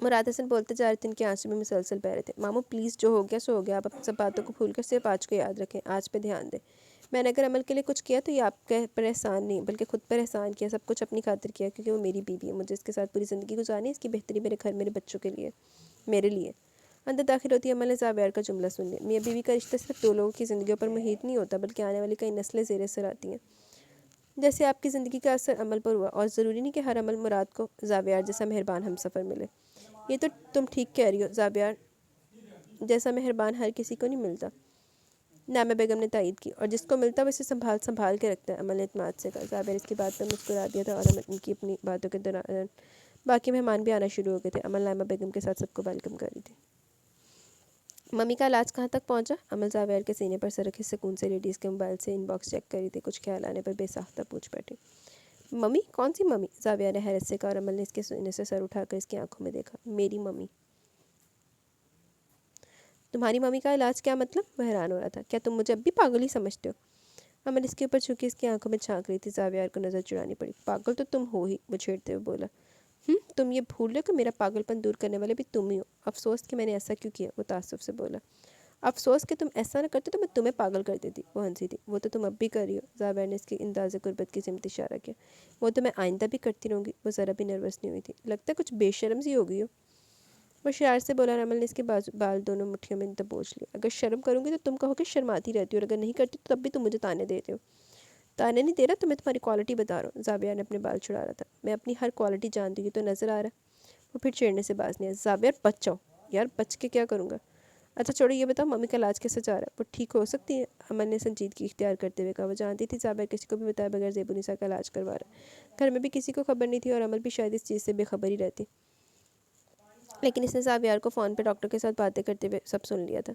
مراد حسن بولتے جا رہے تھے، ان کے آنسو بھی مسلسل بہ رہے تھے۔ ماموں پلیز جو ہو گیا سو ہو گیا، آپ اپنی سب باتوں کو بھول کر صرف آج کو یاد رکھیں، آج پہ دھیان دیں۔ میں نے اگر عمل کے لیے کچھ کیا تو یہ آپ کے پر احسان نہیں بلکہ خود پر احسان کیا، سب کچھ اپنی خاطر کیا، کیونکہ وہ میری بیوی ہے، مجھے اس کے ساتھ پوری زندگی گزارنی ہے، اس کی بہتری میرے گھر میرے بچوں کے لیے، میرے لیے۔ اندر داخل ہوتی عمل نے زاویار کا جملہ سن لیا۔ میاں بیوی کا رشتہ صرف دو لوگوں کی زندگیوں پر محیط نہیں ہوتا بلکہ آنے والی کئی نسلیں زیر اثر آتی ہیں، جیسے آپ کی زندگی کا اثر عمل پر ہوا، اور ضروری نہیں کہ ہر عمل مراد کو زاویار جیسا مہربان ہم سفر ملے۔ یہ تو تم ٹھیک کہہ رہی ہو، زاویار جیسا مہربان ہر کسی کو نہیں ملتا، نعمہ بیگم نے تائید کی، اور جس کو ملتا ہے وہ اسے سنبھال کے رکھتا ہے، عمل نے اعتماد سے کہا۔ زاویار اس کی بات پر مسکرا دیا تھا، اور عمل ان کی اپنی باتوں کے دوران باقی مہمان بھی آنا شروع ہو گئے تھے۔ عمل نعمہ بیگم کے ساتھ سب کو ویلکم کر رہی تھی۔ ممی کا علاج کہاں تک پہنچا؟ عمل زاویار کے سینے پر سر رکھے سکون سے لیڈیز کے موبائل سے ان باکس چیک کر رہی تھی، کچھ خیال آنے پر بے ساختہ پوچھ بیٹھی۔ ممی؟ کون سی ممی؟ زاویار نے حیرت سے کہا، اور عمل نے اس کے سینے سے سر اٹھا کر اس کی آنکھوں میں دیکھا۔ میری ممی۔ تمہاری ممی کا علاج کیا مطلب؟ وہ حیران ہو رہا تھا۔ کیا تم مجھے اب بھی پاگل ہی سمجھتے ہو؟ عمل اس کے اوپر چھکی اس کی آنکھوں میں جھانک رہی تھی۔ زاویار کو نظر چرانی پڑی۔ پاگل تو تم ہو ہی، وہ چھیڑتے ہوئے بولا۔ تم یہ بھول رہے کہ میرا پاگل پن دور کرنے والے بھی تم ہی ہو۔ افسوس کہ میں نے ایسا کیوں کیا، وہ تعصب سے بولا۔ افسوس کہ تم ایسا نہ کرتے تو میں تمہیں پاگل کر دیتی، وہ ہنسی تھی۔ وہ تو تم اب بھی کر رہی ہو، زاویار نے اس کی انداز قربت کی سمت اشارہ کیا۔ وہ تو میں آئندہ بھی کرتی رہوں گی، وہ ذرا بھی نروس نہیں ہوئی تھی۔ لگتا ہے کچھ بے شرم سی ہو گئی ہو، وہ شرارت سے بولا، اور عمل نے اس کے بال دونوں مٹھیوں میں دبوچ لیا۔ اگر شرم کروں گی تو تم کہو کہ شرماتی رہتی ہو، اور اگر نہیں کرتی تو تب بھی تم مجھے تانے دیتے ہو۔ تانے نہیں دے رہا، تمہیں تمہاری کوالٹی بتا رہا ہوں۔ زاویار نے اپنے بال چھڑا رہا تھا۔ میں اپنی ہر کوالٹی جانتی ہوں، تو نظر آ رہا ہے۔ وہ پھر چھیڑنے سے باز نہیں آیا۔ زاویار بچ جاؤ یار، بچ کے کیا کروں گا؟ اچھا چھوڑو، یہ بتاؤ ممی کا علاج کیسے جا رہا ہے؟ وہ ٹھیک ہو سکتی ہے؟ عمل نے سنجیدگی اختیار کرتے ہوئے کہا۔ وہ جانتی تھی زاویار کسی کو بھی بتائے بغیر زیب النساء کا علاج کروا رہا ہے۔ گھر میں بھی کسی کو خبر نہیں تھی، اور عمل بھی شاید اس چیز سے بے خبر ہی رہتی، لیکن اس نے زاویار کو فون پہ ڈاکٹر کے ساتھ باتیں کرتے ہوئے سب سن لیا تھا،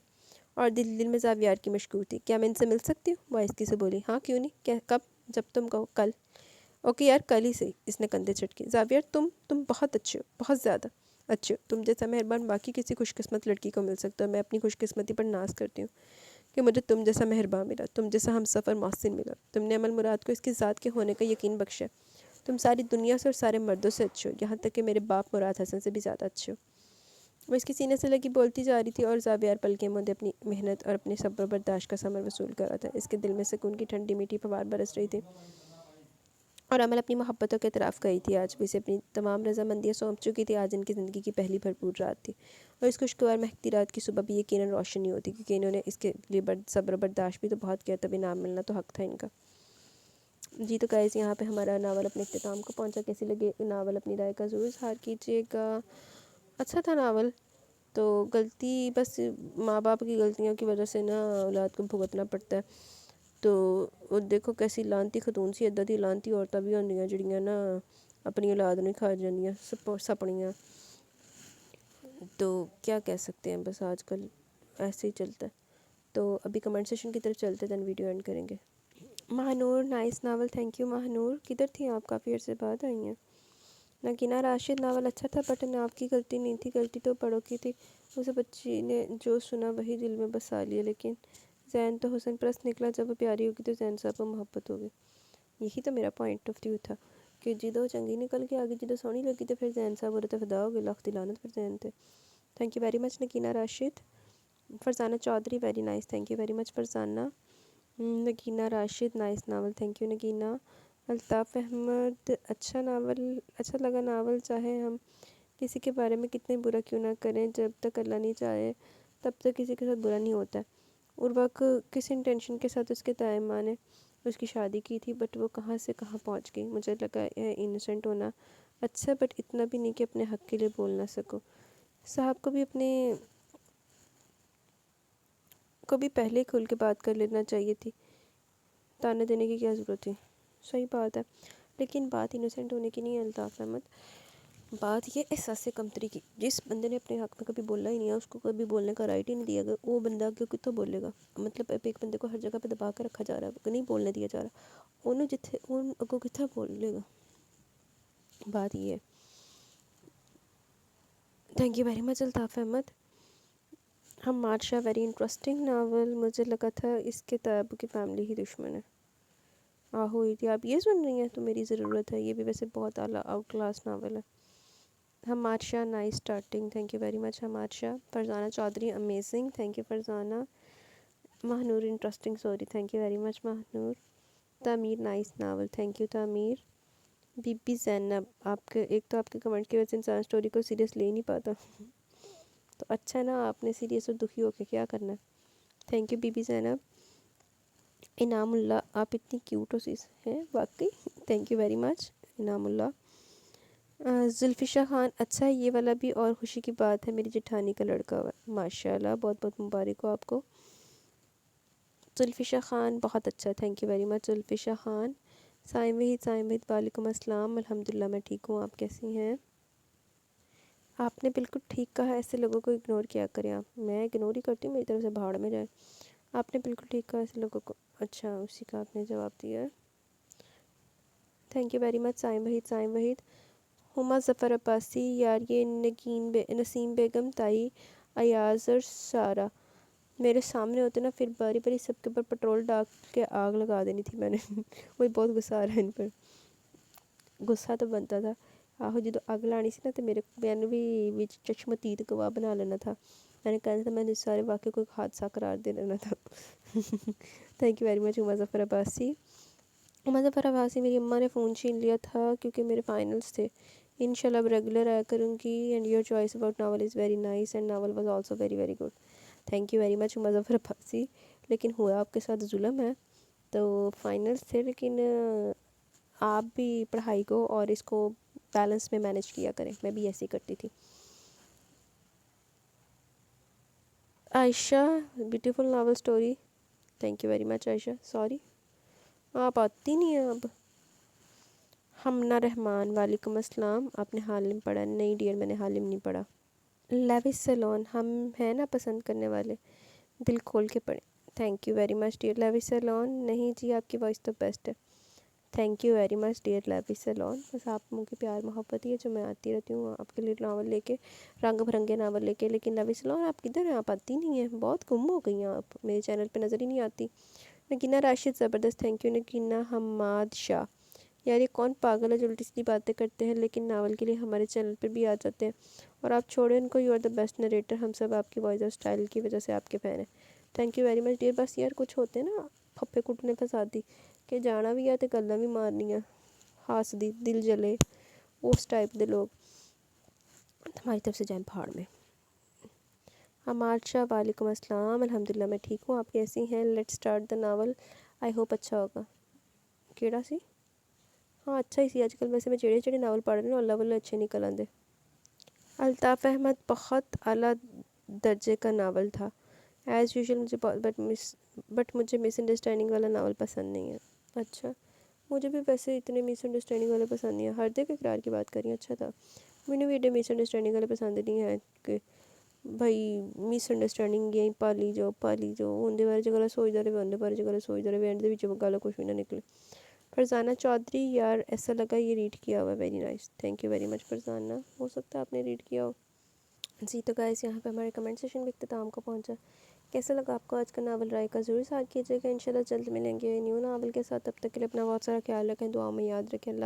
اور دل میں زاویار کی مشکور تھی۔ کیا میں ان سے مل سکتی ہوں؟ وہ آہستگی سے بولی۔ ہاں کیوں نہیں، کیا کب؟ جب تم کہو، کل۔ اوکے یار، کل ہی صحیح، اس نے کندھے چٹکی۔ زاویار تم بہت اچھے ہو، بہت زیادہ اچھے ہو، تم جیسا مہربان باقی کسی خوش قسمت لڑکی کو مل سکتا ہے، اور میں اپنی خوش قسمتی پر ناز کرتی ہوں کہ مجھے تم جیسا مہربان ملا، تم جیسا ہم سفر محسن ملا۔ تم نے عمل مراد کو اس کی ذات کے ہونے کا یقین بخشا ہے۔ تم ساری دنیا سے اور سارے مردوں سے اچھے ہو، یہاں تک کہ میرے باپ مراد حسن سے بھی زیادہ اچھے ہو۔ وہ اس کے سینے سے لگی بولتی جا رہی تھی، اور زاویار پلکیں موندے اپنی محنت اور اپنے صبر و برداشت کا ثمر وصول کر رہا تھا۔ اس کے دل میں سکون کی ٹھنڈی میٹھی فوار برس رہی تھی، اور عمل اپنی محبتوں کے اعتراف کری تھی۔ آج بھی اسے اپنی تمام رضامندیاں سونپ چکی تھی۔ آج ان کی زندگی کی پہلی بھرپور رات تھی، اور اس خوشگوار مہکتی رات کی صبح بھی یقیناً روشن نہیں ہوتی، کیونکہ انہوں نے اس کے لیے صبر و برداشت بھی تو بہت کیا، تب انعام ملنا تو حق تھا ان کا۔ جی تو گائز، یہاں پہ ہمارا ناول اپنے اختتام کو پہنچا۔ کیسی لگے ناول اپنی رائے کا ضرور اظہار کیجیے گا۔ اچھا تھا ناول، تو غلطی بس ماں باپ کی غلطیوں کی وجہ سے نا اولاد کو بھگتنا پڑتا ہے۔ تو وہ دیکھو کیسی لانتی خاتون سی ادھا دی لانتی عورتاں بھی ہوندیاں جڑیاں نا اپنی اولاد نہیں کھا جاندیاں سپنیاں۔ تو کیا کہہ سکتے ہیں، بس آج کل ایسے ہی چلتا ہے۔ تو ابھی کمنٹ سیشن کی طرف چلتے دین ویڈیو اینڈ کریں گے۔ Mahnoor, nice novel, thank you Mahnoor. کدھر تھیں آپ؟ کافی عرصے بعد آئی ہیں۔ نگینہ راشد، ناول اچھا تھا بٹ آپ کی غلطی نہیں تھی، غلطی تو پڑھو کی تھی، اسے بچی نے جو سنا وہی دل میں بسا لیا، لیکن زین تو حسن پرست نکلا، جب وہ پیاری ہوگی تو زین صاحب کو محبت ہوگی۔ یہی تو میرا پوائنٹ آف ویو تھا کہ جدو چنگی نکل کے آگے، جدو سونی لگی تو پھر زین صاحب اور فدا ہو گئے، لاکھ دی لعنت پر زین تے۔ Thank you very much Nagina Rashid. Farzana Chaudhry, very nice, thank you very much Farzana. Nagina Rashid, nice novel, thank you Nagina. Altaf Ahmed, اچھا ناول، اچھا لگا ناول، چاہے ہم کسی کے بارے میں کتنے برا کیوں نہ کریں، جب تک اللہ نہیں چاہے تب تک کسی کے ساتھ برا نہیں ہوتا ہے۔ عروا کو کس انٹینشن کے ساتھ اس کے تائے ماں نے اس کی شادی کی تھی، بٹ وہ کہاں سے کہاں پہنچ گئی۔ مجھے لگا ہے انوسنٹ ہونا اچھا، بٹ اتنا بھی نہیں کہ اپنے حق کے لیے بول نہ سکو۔ صاحب کو بھی پہلے کھل کے بات کر لینا چاہیے تھی، تانے دینے کی کیا ضرورت تھی۔ صحیح بات ہے، لیکن بات انوسنٹ ہونے کی نہیں ہے الطاف احمد، بات یہ احساس کمتری کی۔ جس بندے نے اپنے حق میں کبھی بولا ہی نہیں ہے، اس کو کبھی بولنے کا رائٹ ہی نہیں دیا گیا، وہ بندہ کیوں کتوں بولے گا؟ مطلب اب ایک بندے کو ہر جگہ پہ دبا کے رکھا جا رہا ہے، نہیں بولنے دیا جا رہا، ان کو کتنا بولے گا؟ بات یہ ہے۔ Thank you very much Altaf Ahmed. ہم مارشا، ویری انٹرسٹنگ ناول، مجھے لگا تھا اس کے تابو کی فیملی ہی دشمن ہے۔ ہوئی تھی، آپ یہ سن رہی ہیں تو میری ضرورت ہے، یہ بھی ویسے بہت اعلیٰ آؤٹ کلاس ناول ہے۔ Hammad Shah nice starting, thank you very much Hammad Shah. Farzana Chaudhry amazing, thank you Farzana. Mehnoor interesting sorry, thank you very much Mehnoor. Tameer nice novel, thank you Tameer. Bibi Zainab, آپ کے ایک تو آپ کے کمنٹ کی وجہ سے انسان اسٹوری کو سیریس لے نہیں پاتا تو اچھا ہے نا، آپ نے سیریس اور دکھی ہو کے کیا کرنا ہے. تھینک یو بی بی زینب. انعام اللہ، آپ اتنی کیوٹ ہو سیس ہیں واقعی، تھینک یو ویری مچ انعام اللہ. زلفشا خان، اچھا یہ والا بھی اور خوشی کی بات ہے، میری جٹھانی کا لڑکا ہوا ہے، ماشاء اللہ بہت بہت مبارک ہو آپ کو. زلفشا خان بہت اچھا، thank you very much Zulfisha Khan. Saim Waheed وعلیکم السلام، الحمدللہ میں ٹھیک ہوں، آپ کیسی ہیں؟ آپ نے بالکل ٹھیک کہا، ایسے لوگوں کو اگنور کیا کریں آپ، میں اگنور ہی کرتی ہوں، میری طرف سے بھاڑ میں جائے. آپ نے بالکل ٹھیک کہا، ایسے لوگوں کو. اچھا اسی کا آپ نے جواب دیا ہے، تھینک یو ویری مچ سائم وحید. ہما ظفر عباسی، یار یہ نسیم بیگم، تائی ایاز اور سارہ میرے سامنے ہوتے نا، پھر باری باری سب کے اوپر پٹرول ڈال کے آگ لگا دینی تھی میں نے وہی بہت غصہ آ رہا ہے ان پر، غصہ تو بنتا تھا. آہو جدو اگ لانی سی نا تو میں بھی چشمتید گواہ بنا لینا تھا، میں نے کہنا تھا میں نے سارے واقعے کو ایک حادثہ قرار دے لینا تھا. تھینک یو ویری مچ ہما ظفر عباسی. ہما ظفر عباسی، میری اماں نے فون چھین لیا تھا کیونکہ میرے فائنلز تھے. انشاءاللہ اب ریگولر آیا کروں گی. And your choice about novel is very nice and novel was also very very good. Thank you very مچ ہما ظفر عباسی. لیکن ہوا آپ کے ساتھ ظلم ہے، تو فائنلز تھے لیکن آپ بھی پڑھائی کو اور اس کو بیلنس میں مینیج کیا کریں، میں بھی ایسے ہی کرتی تھی. Ayesha, beautiful novel story, thank you very much Ayesha. Sorry آپ آتی نہیں ہیں اب. ہمنا رحمان، وعلیکم السلام. آپ نے حالم پڑھا؟ نہیں ڈیئر، میں نے حالم نہیں پڑھا. لیوس سیلون، ہم ہیں نا پسند کرنے والے، دل کھول کے پڑھیں. Thank you very much dear لیوس سیلون. نہیں جی آپ کی وائس تو بیسٹ ہے، thank you very much dear لیوس سیلون. بس آپ لوگوں کی پیار محبت ہی ہے جو میں آتی رہتی ہوں آپ کے لیے ناول لے کے، رنگ برنگے ناول لے کے. لیکن لیوس سیلون آپ کدھر ہیں؟ آپ آتی نہیں ہیں، بہت گم ہو گئی ہیں آپ، میرے چینل پہ نظر ہی نہیں آتی. نگینہ راشد زبردست، تھینک یو نگینہ. حماد شاہ، یار یہ کون پاگل ہے جو الٹی سیدھی باتیں کرتے ہیں لیکن ناول کے لیے ہمارے چینل پہ بھی آ جاتے ہیں، اور آپ چھوڑیں ان کو. You are the best narrator, ہم سب آپ کی وائس اور اسٹائل کی وجہ سے آپ کے فین ہیں. Thank you very much dear. بس یار کچھ ہوتے ہیں نا پھپے کٹنے فسادی کہ جانا بھی ہے تو گلاں بھی مارنی ہے، ہاس دی دل جلے اس ٹائپ دے لوگ ہماری طرف سے جائیں بھاڑ میں. حماد شاہ، وعلیکم السلام، الحمدللہ میں ٹھیک ہوں، آپ کیسی ہیں؟ Let start the novel, I hope اچھا ہوگا. کیڑا سی؟ ہاں اچھا ہی سی، آج کل ویسے میں چڑے ناول پڑھ رہی ہوں، اللہ واللہ اچھے نکل آندے. الطاف احمد، بہت اعلیٰ درجے کا ناول تھا ایز یوزول، مجھے بٹ مجھے مس انڈرسٹینڈنگ والا ناول پسند نہیں ہے. اچھا مجھے بھی ویسے اتنے مس انڈرسٹینڈنگ والے پسند نہیں ہیں. ہردے کے اقرار کی بات کری، اچھا تھا. مجھے بھی ایڈے مس انڈرسٹینڈنگ والے پسند نہیں ہیں کہ بھائی مس انڈرسٹینڈنگ یہیں پالی جو اندے بارے جگہ سوچتے رہے اندے بارے جگہ سوچتے رہے اینڈ دے وچ گل کچھ بھی نہ نکلے. فرزانہ چودھری، یار ایسا لگا یہ ریڈ کیا ہوا، very nice, thank you very much Farzana. ہو سکتا ہے آپ نے ریڈ کیا ہو. جی تو گائز یہاں پہ ہمارے کمنٹ سیشن بھی اختتام کو پہنچا. کیسا لگا آپ کو آج کا ناول؟ رائے کا ضرور ساتھ کیجیے گا. انشاءاللہ جلد ملیں گے نیو ناول کے ساتھ، تب تک کے لیے اپنا بہت سارا خیال رکھیں، دعاؤں میں یاد رکھیں. اللہ